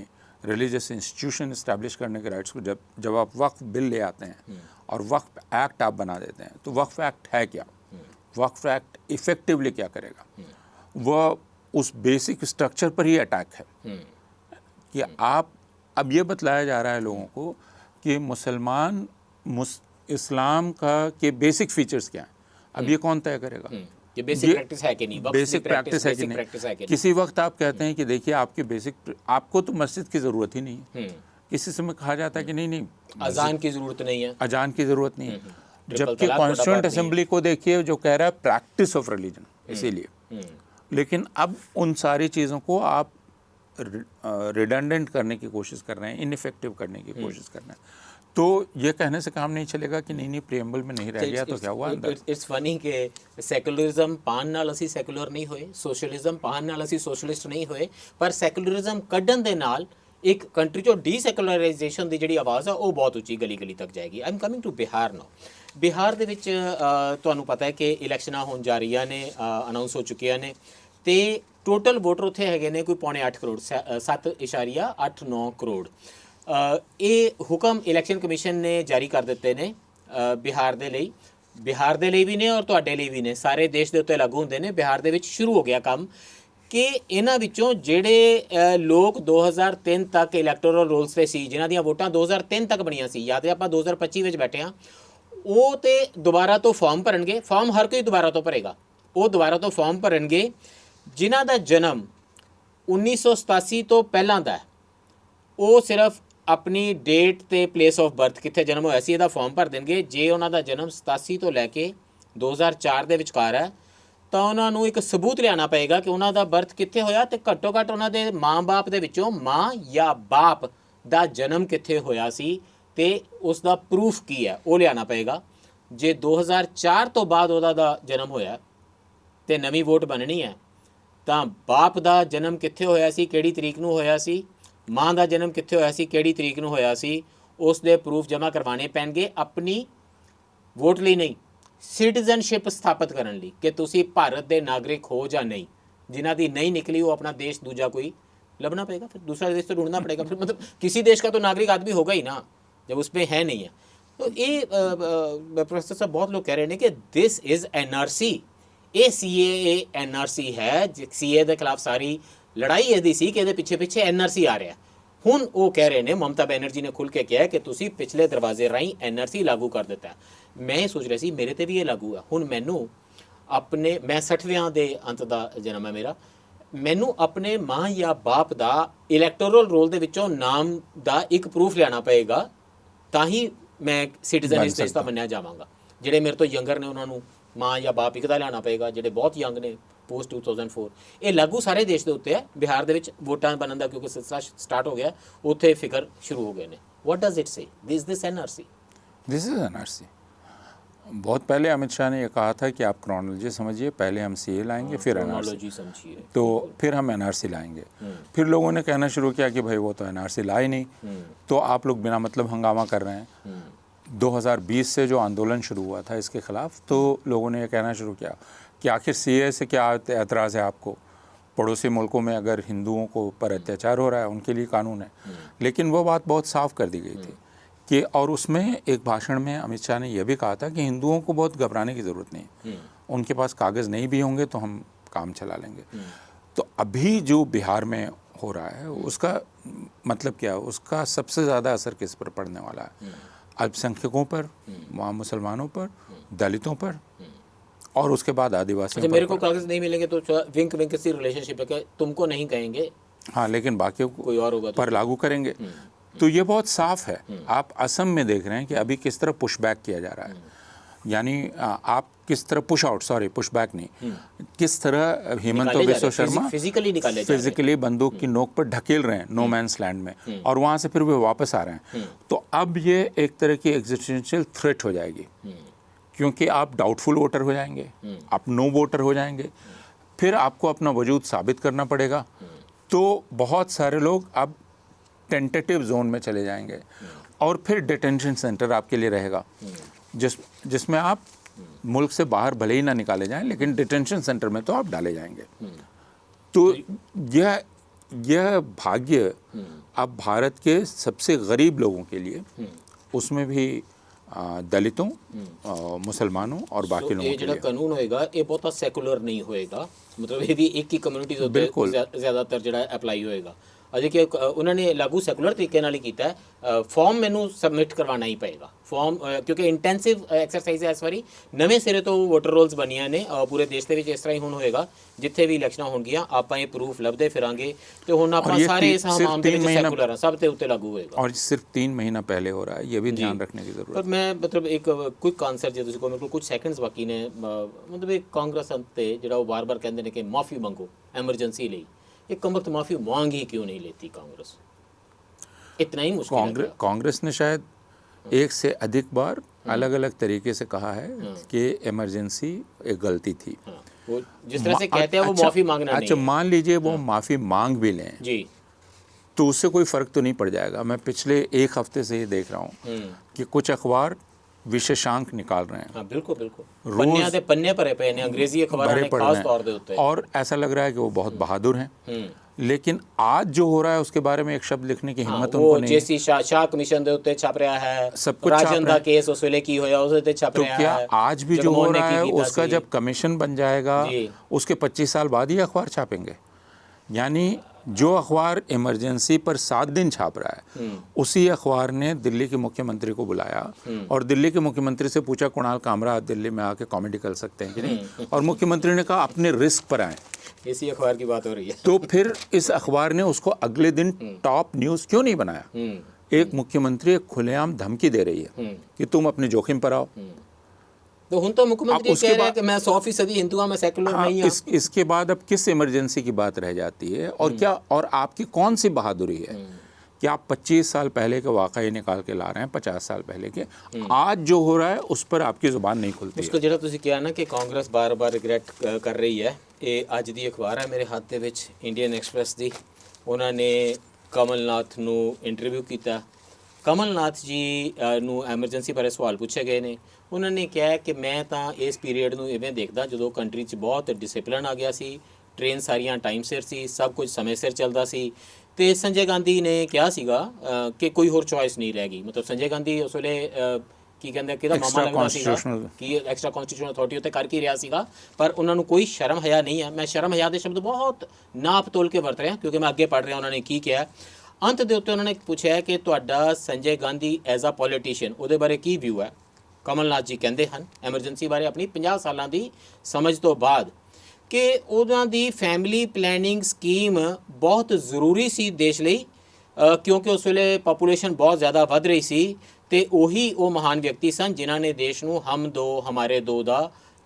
रिलीजियस इंस्टीट्यूशन इस्टेब्लिश करने के राइट्स को जब आप वक्फ बिल ले आते हैं और वक्फ एक्ट आप बना देते हैं, तो वक्फ एक्ट है क्या? वक्फ एक्ट इफ़ेक्टिवली क्या करेगा? वह उस बेसिक स्ट्रक्चर पर ही अटैक है कि आप, अब ये बतलाया जा रहा है लोगों को कि मुसलमान इस्लाम का के बेसिक फीचर्स क्या हैं। अब ये कौन तय करेगा? ये बेसिक प्रैक्टिस है कि नहीं? बेसिक प्रैक्टिस है कि नहीं? किसी वक्त आप कहते हैं कि देखिए आपकी बेसिक, आपको तो मस्जिद की ज़रूरत ही नहीं है। किसी समय कहा जाता है कि नहीं अजान की ज़रूरत नहीं है, अजान की ज़रूरत नहीं है, जबकि कॉन्स्टिट्यूएंट असेंबली को देखिए जो कह रहा है प्रैक्टिस ऑफ रिलीजन, इसीलिए। लेकिन अब उन सारी चीज़ों को आप रिडंडेंट करने की कोशिश कर रहे हैं, इनइफेक्टिव करने की कोशिश कर रहे हैं। तो ये कहने से काम नहीं चलेगा कि नहीं प्रीएम्बल में नहीं रह गया तो क्या हुआ अंदर। इट्स फनी कि ਸੈਕੂਲਰਿਜ਼ਮ ਪਾਣ ਨਾਲ ਅਸੀਂ ਸੈਕੂਲਰ ਨਹੀਂ ਹੋਏ, ਸੋਸ਼ਲਿਜ਼ਮ ਪਾਣ ਨਾਲ ਅਸੀਂ ਸੋਸ਼ਲਿਸਟ ਨਹੀਂ ਹੋਏ, ਪਰ ਸੈਕੂਲਰਿਜ਼ਮ ਕੱਢਣ ਦੇ ਨਾਲ ਇੱਕ ਕੰਟਰੀ ਚੋਂ ਡੀਸੈਕੂਲਰਾਈਜੇਸ਼ਨ ਦੀ ਜਿਹੜੀ ਆਵਾਜ਼ ਆ ਉਹ ਬਹੁਤ ਉੱਚੀ ਗਲੀ ਗਲੀ ਤੱਕ ਜਾਏਗੀ। I am coming to Bihar now. Bihar ਦੇ ਵਿੱਚ ਤੁਹਾਨੂੰ ਪਤਾ ਹੈ ਕਿ ਇਲੈਕਸ਼ਨਾਂ ਹੋਣ ਜਾ ਰਹੀਆਂ ਨੇ, ਅਨਾਉਂਸ ਹੋ ਚੁੱਕੀਆਂ ਨੇ, ਤੇ ਟੋਟਲ ਵੋਟਰ ਉੱਥੇ ਹੈਗੇ ਨੇ ਕੋਈ 8.25 ਕਰੋੜ, 7.89 ਕਰੋੜ। ਇਹ ਹੁਕਮ ਇਲੈਕਸ਼ਨ ਕਮਿਸ਼ਨ ਨੇ ਜਾਰੀ ਕਰ ਦਿੱਤੇ ਨੇ ਬਿਹਾਰ ਦੇ ਲਈ ਵੀ ਨੇ ਔਰ ਤੁਹਾਡੇ ਲਈ ਵੀ ਨੇ, ਸਾਰੇ ਦੇਸ਼ ਦੇ ਉੱਤੇ ਲਾਗੂ ਹੁੰਦੇ ਨੇ। ਬਿਹਾਰ ਦੇ ਵਿੱਚ ਸ਼ੁਰੂ ਹੋ ਗਿਆ ਕੰਮ ਕਿ ਇਹਨਾਂ ਵਿੱਚੋਂ ਜਿਹੜੇ ਲੋਕ 2003 ਤੱਕ ਇਲੈਕਟੋਰਲ ਰੋਲਸ 'ਤੇ ਸੀ, ਜਿਨ੍ਹਾਂ ਦੀਆਂ ਵੋਟਾਂ 2003 ਤੱਕ ਬਣੀਆਂ ਸੀ, ਜਾਂ ਤਾਂ ਆਪਾਂ 2025 ਵਿੱਚ ਬੈਠੇ ਹਾਂ, ਉਹ ਤੇ ਦੁਬਾਰਾ ਤੋਂ ਫਾਰਮ ਭਰਨਗੇ। ਫਾਰਮ ਹਰ ਕੋਈ ਦੁਬਾਰਾ ਤੋਂ ਭਰੇਗਾ, ਉਹ ਦੁਬਾਰਾ ਤੋਂ ਫਾਰਮ ਭਰਨਗੇ ਜਿਨ੍ਹਾਂ ਦਾ ਜਨਮ 1987 ਤੋਂ ਪਹਿਲਾਂ ਦਾ ਹੈ। ਉਹ ਸਿਰਫ ਆਪਣੀ ਡੇਟ ਤੇ ਪਲੇਸ ਆਫ ਬਰਥ, ਕਿੱਥੇ ਜਨਮ ਹੋਇਆ ਸੀ, ਇਹਦਾ ਫਾਰਮ ਭਰ ਦੇਣਗੇ। ਜੇ ਉਹਨਾਂ ਦਾ ਜਨਮ 87 ਤੋਂ ਲੈ ਕੇ 2004 ਦੇ ਵਿਚਕਾਰ ਹੈ, ਤਾਂ ਉਹਨਾਂ ਨੂੰ ਇੱਕ ਸਬੂਤ ਲਿਆਉਣਾ ਪਏਗਾ ਕਿ ਉਹਨਾਂ ਦਾ ਬਰਥ ਕਿੱਥੇ ਹੋਇਆ, ਤੇ ਘੱਟੋ ਘੱਟ ਉਹਨਾਂ ਦੇ ਮਾਂ-ਬਾਪ ਦੇ ਵਿੱਚੋਂ ਮਾਂ ਜਾਂ ਬਾਪ ਦਾ ਜਨਮ ਕਿੱਥੇ ਹੋਇਆ ਸੀ ਤੇ ਉਸ ਦਾ ਪ੍ਰੂਫ ਕੀ ਹੈ, ਉਹ ਲਿਆਉਣਾ ਪਏਗਾ। ਜੇ 2004 ਤੋਂ ਬਾਅਦ ਉਹਦਾ ਦਾ ਜਨਮ ਹੋਇਆ ਤੇ ਨਵੀਂ ਵੋਟ ਬਣਨੀ ਹੈ, ਤਾਂ ਬਾਪ ਦਾ ਜਨਮ ਕਿੱਥੇ ਹੋਇਆ ਸੀ, ਕਿਹੜੀ ਤਰੀਕ ਨੂੰ ਹੋਇਆ ਸੀ, ਮਾਂ ਦਾ ਜਨਮ ਕਿੱਥੇ ਹੋਇਆ ਸੀ, ਕਿਹੜੀ ਤਰੀਕ ਨੂੰ ਹੋਇਆ ਸੀ, ਉਸ ਦੇ ਪ੍ਰੂਫ ਜਮ੍ਹਾਂ ਕਰਵਾਉਣੇ ਪੈਣਗੇ। ਆਪਣੀ ਵੋਟ ਲਈ ਨਹੀਂ, ਸਿਟੀਜ਼ਨਸ਼ਿਪ ਸਥਾਪਿਤ ਕਰਨ ਲਈ ਕਿ ਤੁਸੀਂ ਭਾਰਤ ਦੇ ਨਾਗਰਿਕ ਹੋ ਜਾਂ ਨਹੀਂ। ਜਿਨ੍ਹਾਂ ਦੀ नहीं निकली वो अपना देश दूजा कोई लभना पड़ेगा, फिर दूसरा देश तो ढूंढना पड़ेगा। फिर मतलब किसी देश का तो नागरिक आदमी होगा ही ना जब उसमें है नहीं है। तो ये प्रोफेसर साहब बहुत लोग कह रहे हैं कि दिस इज़ NRC, ਇਹ CAA NRC ਹੈ। CAA ਦੇ ਖਿਲਾਫ ਸਾਰੀ ਲੜਾਈ ਇਹਦੀ ਸੀ ਕਿ ਇਹਦੇ ਪਿੱਛੇ NRC ਆ ਰਿਹਾ। ਹੁਣ ਉਹ ਕਹਿ ਰਹੇ ਨੇ, ਮਮਤਾ ਬੈਨਰਜੀ ਨੇ ਖੁੱਲ੍ਹ ਕੇ ਕਿਹਾ ਕਿ ਤੁਸੀਂ ਪਿਛਲੇ ਦਰਵਾਜ਼ੇ ਰਾਹੀਂ NRC ਲਾਗੂ ਕਰ ਦਿੱਤਾ। ਮੈਂ ਸੋਚ ਰਿਹਾ ਸੀ ਮੇਰੇ ਤੇ ਵੀ ਇਹ ਲਾਗੂ ਆ। ਹੁਣ ਮੈਨੂੰ ਆਪਣੇ, ਮੈਂ 60ਵਿਆਂ ਦੇ ਅੰਤ ਦਾ ਜਨਮ ਹੈ ਮੇਰਾ, ਮੈਨੂੰ ਆਪਣੇ ਮਾਂ ਜਾਂ ਬਾਪ ਦਾ ਇਲੈਕਟੋਰਲ ਰੋਲ ਦੇ ਵਿੱਚੋਂ ਨਾਮ ਦਾ ਇੱਕ ਪ੍ਰੂਫ ਲਿਆਉਣਾ ਪਏਗਾ, ਤਾਂ ਹੀ ਮੈਂ ਸਿਟੀਜ਼ਨ ਇਸ ਦੇਸ਼ ਦਾ ਮੰਨਿਆ ਜਾਵਾਂਗਾ। ਜਿਹੜੇ ਮੇਰੇ ਤੋਂ ਯੰਗਰ ਨੇ ਉਹਨਾਂ ਨੂੰ ਮਾਂ ਜਾਂ ਬਾਪ ਇੱਕ ਦਾ ਲਿਆਉਣਾ ਪਏਗਾ, ਜਿਹੜੇ ਬਹੁਤ ਯੰਗ ਨੇ ਪੋਸਟ 2004। ਇਹ ਲਾਗੂ ਸਾਰੇ ਦੇਸ਼ ਦੇ ਉੱਤੇ ਹੈ। ਬਿਹਾਰ ਦੇ ਵਿੱਚ ਵੋਟਾਂ ਬਣਨ ਦਾ ਕਿਉਂਕਿ ਸਿਲਸਿਲਾ ਸਟਾਰਟ ਹੋ ਗਿਆ, ਉੱਥੇ ਫਿਕਰ ਸ਼ੁਰੂ ਹੋ ਗਏ ਨੇ। व्हाट डज इट से? This NRC? This is NRC। बहुत पहले अमित शाह ने ये कहा था कि आप क्रोनोलॉजी समझिए, पहले हम CAA लाएंगे, फिर NRC समझिए, तो फिर हम NRC लाएंगे। फिर लोगों ने कहना शुरू किया कि भाई वो तो NRC लाए नहीं, तो आप लोग बिना मतलब हंगामा कर रहे हैं। 2020 से जो आंदोलन शुरू हुआ था इसके ख़िलाफ़, तो लोगों ने ये कहना शुरू किया कि आखिर CAA से क्या एतराज़ है आपको, पड़ोसी मुल्कों में अगर हिंदुओं को पर अत्याचार हो रहा है उनके लिए कानून है। लेकिन वो बात बहुत साफ कर दी गई थी कि, और उसमें एक भाषण में अमित शाह ने यह भी कहा था कि हिंदुओं को बहुत घबराने की ज़रूरत नहीं है, उनके पास कागज़ नहीं भी होंगे तो हम काम चला लेंगे। तो अभी जो बिहार में हो रहा है उसका मतलब क्या है, उसका सबसे ज़्यादा असर किस पर पड़ने वाला है? अल्पसंख्यकों पर, वहाँ मुसलमानों पर, दलितों पर, और उसके बाद आदिवासियों अच्छा, पर। मेरे को कागज नहीं मिलेंगे तो विंक विंक सी रिलेशनशिप है कि तुमको नहीं कहेंगे, हाँ, लेकिन बाकियों कोई और होगा तो पर लागू करेंगे। तो ये बहुत साफ है। आप असम में देख रहे हैं कि अभी किस तरह पुश बैक किया जा रहा है, यानी आप किस तरह पुश बैक नहीं, किस तरह हेमंत बिस्वा शर्मा फिजिकली निकाले जा रहे हैं। फिजिकली बंदूक की नोक पर ढकेल रहे हैं नो मैंस लैंड में, और वहाँ से फिर वे वापस आ रहे हैं। तो अब ये एक तरह की एग्जिस्टेंशियल थ्रेट हो जाएगी, क्योंकि आप डाउटफुल वोटर हो जाएंगे, आप नो वोटर हो जाएंगे, फिर आपको अपना वजूद साबित करना पड़ेगा। तो बहुत सारे लोग अब टेंटेटिव जोन में चले जाएंगे, और फिर डिटेंशन सेंटर आपके लिए रहेगा, जिसमें आप मुल्क से बाहर भले ही ना निकाले जाएं, लेकिन डिटेंशन सेंटर में तो आप डाले जाएंगे। तो यह भाग्य अब भारत के सबसे गरीब लोगों के लिए, उसमें भी दलितों, मुसलमानों और बाकी लोगों के लिए, कानून होएगा ये बहुत सैकुलर नहीं होएगा, मतलब ये भी एक ही कम्युनिटी ਦੇ ਉੱਤੇ ਜ਼ਿਆਦਾਤਰ ਜਿਹੜਾ ਅਪਲਾਈ ਹੋਏਗਾ। ਅਜੇ ਕਿ ਉਹਨਾਂ ਨੇ ਲਾਗੂ ਸੈਕੂਲਰ ਤਰੀਕੇ ਨਾਲ ਹੀ ਕੀਤਾ ਹੈ। ਫਾਰਮ ਮੈਨੂੰ ਸਬਮਿਟ ਕਰਵਾਉਣਾ ਹੀ ਪਏਗਾ ਫਾਰਮ, ਕਿਉਂਕਿ ਇੰਟੈਂਸਿਵ ਐਕਸਰਸਾਈਜ਼ ਹੈ ਇਸ ਵਾਰੀ, ਨਵੇਂ ਸਿਰੇ ਤੋਂ ਵੋਟਰ ਰੋਲਸ ਬਣੀਆਂ ਨੇ ਪੂਰੇ ਦੇਸ਼ ਦੇ ਵਿੱਚ। ਇਸ ਤਰ੍ਹਾਂ ਹੀ ਹੁਣ ਹੋਏਗਾ, ਜਿੱਥੇ ਵੀ ਇਲੈਕਸ਼ਨਾਂ ਹੋਣਗੀਆਂ ਆਪਾਂ ਇਹ ਪ੍ਰੂਫ ਲੱਭਦੇ ਫਿਰਾਂਗੇ, ਤੇ ਹੁਣ ਆਪਾਂ ਸਾਰੇ ਇਸ ਹਮਾਮ ਦੇ ਵਿੱਚ ਸੈਕੂਲਰ ਸਭ ਤੇ ਉੱਤੇ ਲਾਗੂ ਹੋਏਗਾ। और सिर्फ 3 महीना पहले हो रहा है, ये भी ध्यान रखने की जरूरत है। पर मैं मतलब एक क्विक आंसर जे ਤੁਸੀਂ ਕੋ ਮੇਰੇ ਕੋਲ ਕੁਝ ਸੈਕਿੰਡਸ ਬਾਕੀ ਨੇ, ਮਤਲਬ ਇਹ ਕਾਂਗਰਸ ਤੇ ਜਿਹੜਾ ਉਹ ਬਾਰ-ਬਾਰ ਕਹਿੰਦੇ ਨੇ ਕਿ ਮਾਫੀ ਮੰਗੋ ਐਮਰਜੈਂਸੀ ਲਈ, ये कम वक्त माफ़ी मांग ही क्यों नहीं लेती कांग्रेस? इतना ही मुश्किल है। कांग्रेस ने शायद एक से अधिक बार अलग अलग तरीके से कहा है कि इमरजेंसी एक गलती थी। वो जिस तरह से कहते हैं वो माफ़ी मांगना नहीं है। मान लीजिए वो माफ़ी मांग भी लें जी, तो उससे कोई फ़र्क तो नहीं पड़ जाएगा। मैं पिछले एक हफ्ते से ये देख रहा हूँ कि कुछ अखबार विशेषांक निकाल रहे हैं। हाँ, बिल्कुल बिल्कुल, पन्ने पर पे ने अंग्रेजी अखबार ने खास तौर पे होते हैं, और ऐसा लग रहा है कि वो बहुत बहादुर हैं। लेकिन आज जो हो रहा है उसके बारे में एक शब्द लिखने की हिम्मत उनको नहीं। जेसी शाह कमीशन दे उत्ते छप रहा है, सब कुछ राजन दा केस उस वेले की होया उस ते छप रहा है। तो क्या आज भी जो हो रहा है उसका जब कमीशन बन जाएगा उसके 25 साल बाद ही अखबार छापेंगे? यानी जो अखबार इमरजेंसी पर 7 दिन छाप रहा है, उसी अखबार ने दिल्ली के मुख्यमंत्री को बुलाया और दिल्ली के मुख्यमंत्री से पूछा कुणाल कामरा दिल्ली में आके कॉमेडी कर सकते हैं कि नहीं, और मुख्यमंत्री ने कहा अपने रिस्क पर आए। इसी अखबार की बात हो रही है। तो फिर इस अखबार ने उसको अगले दिन टॉप न्यूज़ क्यों नहीं बनाया? एक मुख्यमंत्री खुलेआम धमकी दे रही है कि तुम अपने जोखिम पर आओ। तो हुन तो मुख्यमंत्री कह रहे हैं कि मैं 100% हिंदू हूं, मैं सेकुलर नहीं हूं। इसके बाद अब किस इमरजेंसी की बात रह जाती है? और क्या, और आपकी कौन सी बहादुरी है कि आप 25 साल पहले के वाकई निकाल के ला रहे हैं, 50 साल पहले के। आज जो हो रहा है उस पर आपकी जुबान नहीं खुलती। उसको ਜਿਹੜਾ ਤੁਸੀਂ ਕਿਹਾ ਨਾ ਕਿ ਕਾਂਗਰਸ ਬਾਰ-ਬਾਰ ਰਿਗਰੈਟ ਕਰ ਰਹੀ ਹੈ, ਇਹ ਅੱਜ ਦੀ ਅਖਬਾਰ ਹੈ ਮੇਰੇ ਹੱਥ ਦੇ ਵਿੱਚ, ਇੰਡੀਅਨ ਐਕਸਪ੍ਰੈਸ ਦੀ। ਉਹਨਾਂ ਨੇ ਕਮਲਨਾਥ ਨੂੰ ਇੰਟਰਵਿਊ ਕੀਤਾ। ਕਮਲਨਾਥ ਜੀ ਨੂੰ ਐਮਰਜੈਂਸੀ ਬਾਰੇ ਸਵਾਲ ਪੁੱਛੇ ਗਏ ਨੇ। ਉਹਨਾਂ ਨੇ ਕਿਹਾ ਕਿ ਮੈਂ ਤਾਂ ਇਸ ਪੀਰੀਅਡ ਨੂੰ ਇਵੇਂ ਦੇਖਦਾ ਜਦੋਂ ਕੰਟਰੀ 'ਚ ਬਹੁਤ ਡਿਸਪਲਿਨ ਆ ਗਿਆ ਸੀ, ਟ੍ਰੇਨ ਸਾਰੀਆਂ ਟਾਈਮ ਸਿਰ ਸੀ, ਸਭ ਕੁਝ ਸਮੇਂ ਸਿਰ ਚੱਲਦਾ ਸੀ। ਤੇ ਸੰਜੇ ਗਾਂਧੀ ਨੇ ਕਿਹਾ ਸੀਗਾ ਕਿ ਕੋਈ ਹੋਰ ਚੋਇਸ ਨਹੀਂ ਰਹਿ ਗਈ। ਮਤਲਬ ਸੰਜੇ ਗਾਂਧੀ ਉਸ ਵੇਲੇ ਕੀ ਕਹਿੰਦੇ ਕਿਹਦਾ ਮਾਮਾ ਲੱਗਦਾ ਸੀਗਾ ਕਿ ਐਕਸਟਰਾ ਕਨਸਟੀਟਿਊਸ਼ਨਲ ਅਥਾਰਟੀ ਉੱਤੇ ਕਰ ਕੀ ਰਿਹਾ ਸੀਗਾ, ਪਰ ਉਹਨਾਂ ਨੂੰ ਕੋਈ ਸ਼ਰਮ ਹਯਾ ਨਹੀਂ ਹੈ। ਮੈਂ ਸ਼ਰਮ ਹਯਾ ਦੇ ਸ਼ਬਦ ਬਹੁਤ ਨਾਪ ਤੋਲ ਕੇ ਵਰਤ ਰਿਹਾ ਕਿਉਂਕਿ ਮੈਂ ਅੱਗੇ ਪੜ੍ਹ ਰਿਹਾ ਉਹਨਾਂ ਨੇ ਕੀ ਕਿਹਾ। ਅੰਤ ਦੇ ਉੱਤੇ ਉਹਨਾਂ ਨੇ ਪੁੱਛਿਆ ਕਿ ਤੁਹਾਡਾ Sanjay Gandhi as a politician ਉਹਦੇ ਬਾਰੇ ਕੀ ਵਿਊ ਹੈ। ਕਮਲਨਾਥ ਜੀ ਕਹਿੰਦੇ ਹਨ ਐਮਰਜੈਂਸੀ ਬਾਰੇ ਆਪਣੀ 50 ਸਾਲਾਂ ਦੀ ਸਮਝ ਤੋਂ ਬਾਅਦ ਕਿ ਉਹਨਾਂ ਦੀ ਫੈਮਿਲੀ ਪਲੈਨਿੰਗ ਸਕੀਮ ਬਹੁਤ ਜ਼ਰੂਰੀ ਸੀ ਦੇਸ਼ ਲਈ, ਕਿਉਂਕਿ ਉਸ ਵੇਲੇ ਪਾਪੂਲੇਸ਼ਨ ਬਹੁਤ ਜ਼ਿਆਦਾ ਵੱਧ ਰਹੀ ਸੀ ਤੇ ਉਹੀ ਉਹ ਮਹਾਨ ਵਿਅਕਤੀ ਸਨ ਜਿਨ੍ਹਾਂ ਨੇ ਦੇਸ਼ ਨੂੰ ਹਮ ਦੋ ਹਮਾਰੇ ਦੋ ਦਾ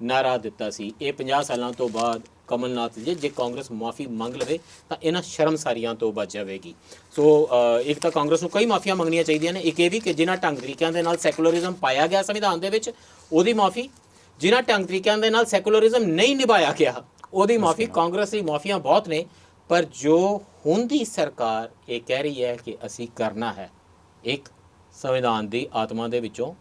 ਨਾਰਾ ਦਿੱਤਾ ਸੀ। ਇਹ 50 ਸਾਲਾਂ ਤੋਂ ਬਾਅਦ ਕਮਲਨਾਥ ਜੀ ਜੇ ਕਾਂਗਰਸ ਮਾਫੀ ਮੰਗ ਲਵੇ ਤਾਂ ਇਹਨਾਂ ਸ਼ਰਮਸਾਰੀਆਂ ਤੋਂ ਬਚ ਜਾਵੇਗੀ। ਸੋ ਇੱਕ ਤਾਂ ਕਾਂਗਰਸ ਨੂੰ ਕਈ ਮਾਫੀਆਂ ਮੰਗਣੀਆਂ ਚਾਹੀਦੀਆਂ ਨੇ। ਇੱਕ ਇਹ ਵੀ ਕਿ ਜਿਨ੍ਹਾਂ ਢੰਗ ਤਰੀਕਿਆਂ ਦੇ ਨਾਲ ਸੈਕੂਲਰਿਜ਼ਮ ਪਾਇਆ ਗਿਆ ਸੰਵਿਧਾਨ ਦੇ ਵਿੱਚ ਉਹਦੀ ਮਾਫੀ, ਜਿਨ੍ਹਾਂ ਢੰਗ ਤਰੀਕਿਆਂ ਦੇ ਨਾਲ ਸੈਕੂਲਰਿਜ਼ਮ ਨਹੀਂ ਨਿਭਾਇਆ ਗਿਆ ਉਹਦੀ ਮਾਫੀ। ਕਾਂਗਰਸ ਦੀ ਮਾਫੀਆਂ ਬਹੁਤ ਨੇ, ਪਰ ਜੋ ਹੁਣ ਦੀ ਸਰਕਾਰ ਇਹ ਕਹਿ ਰਹੀ ਹੈ ਕਿ ਅਸੀਂ ਕਰਨਾ ਹੈ, ਇੱਕ ਸੰਵਿਧਾਨ ਦੀ ਆਤਮਾ ਦੇ ਵਿੱਚੋਂ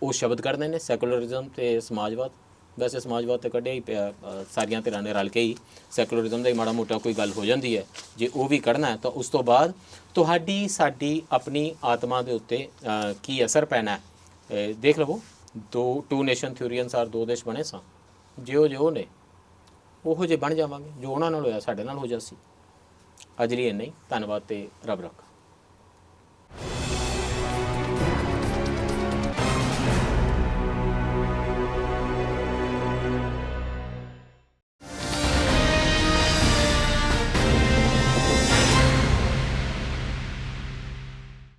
ਉਹ ਸ਼ਬਦ ਕੱਢਦੇ ਨੇ ਸੈਕੂਲਰਿਜ਼ਮ ਤੇ ਸਮਾਜਵਾਦ। ਵੈਸੇ ਸਮਾਜਵਾਦ ਤਾਂ ਕੱਢਿਆ ਹੀ ਪਿਆ ਸਾਰੀਆਂ ਧਿਰਾਂ ਨੇ ਰਲ ਕੇ ਹੀ, ਸੈਕੂਲਰਿਜ਼ਮ ਦਾ ਹੀ ਮਾੜਾ ਮੋਟਾ ਕੋਈ ਗੱਲ ਹੋ ਜਾਂਦੀ ਹੈ। ਜੇ ਉਹ ਵੀ ਕੱਢਣਾ ਹੈ ਤਾਂ ਉਸ ਤੋਂ ਬਾਅਦ ਤੁਹਾਡੀ ਸਾਡੀ ਆਪਣੀ ਆਤਮਾ ਦੇ ਉੱਤੇ ਕੀ ਅਸਰ ਪੈਣਾ ਹੈ। ਦੇਖ ਲਵੋ, 2 ਨੇਸ਼ਨ ਥਿਊਰੀਅਨਸ ਆਰ 2 ਦੇਸ਼ ਬਣੇ ਸਾਂ, ਜਿਉ ਨੇ ਉਹੋ ਜਿਹੇ ਬਣ ਜਾਵਾਂਗੇ, ਜੋ ਉਹਨਾਂ ਨਾਲ ਹੋਇਆ ਸਾਡੇ ਨਾਲ ਹੋ ਜਾਸੀ। ਅੱਜ ਲਈ ਇੰਨਾ ਹੀ, ਧੰਨਵਾਦ ਤੇ ਰੱਬ ਰੱਖਾ।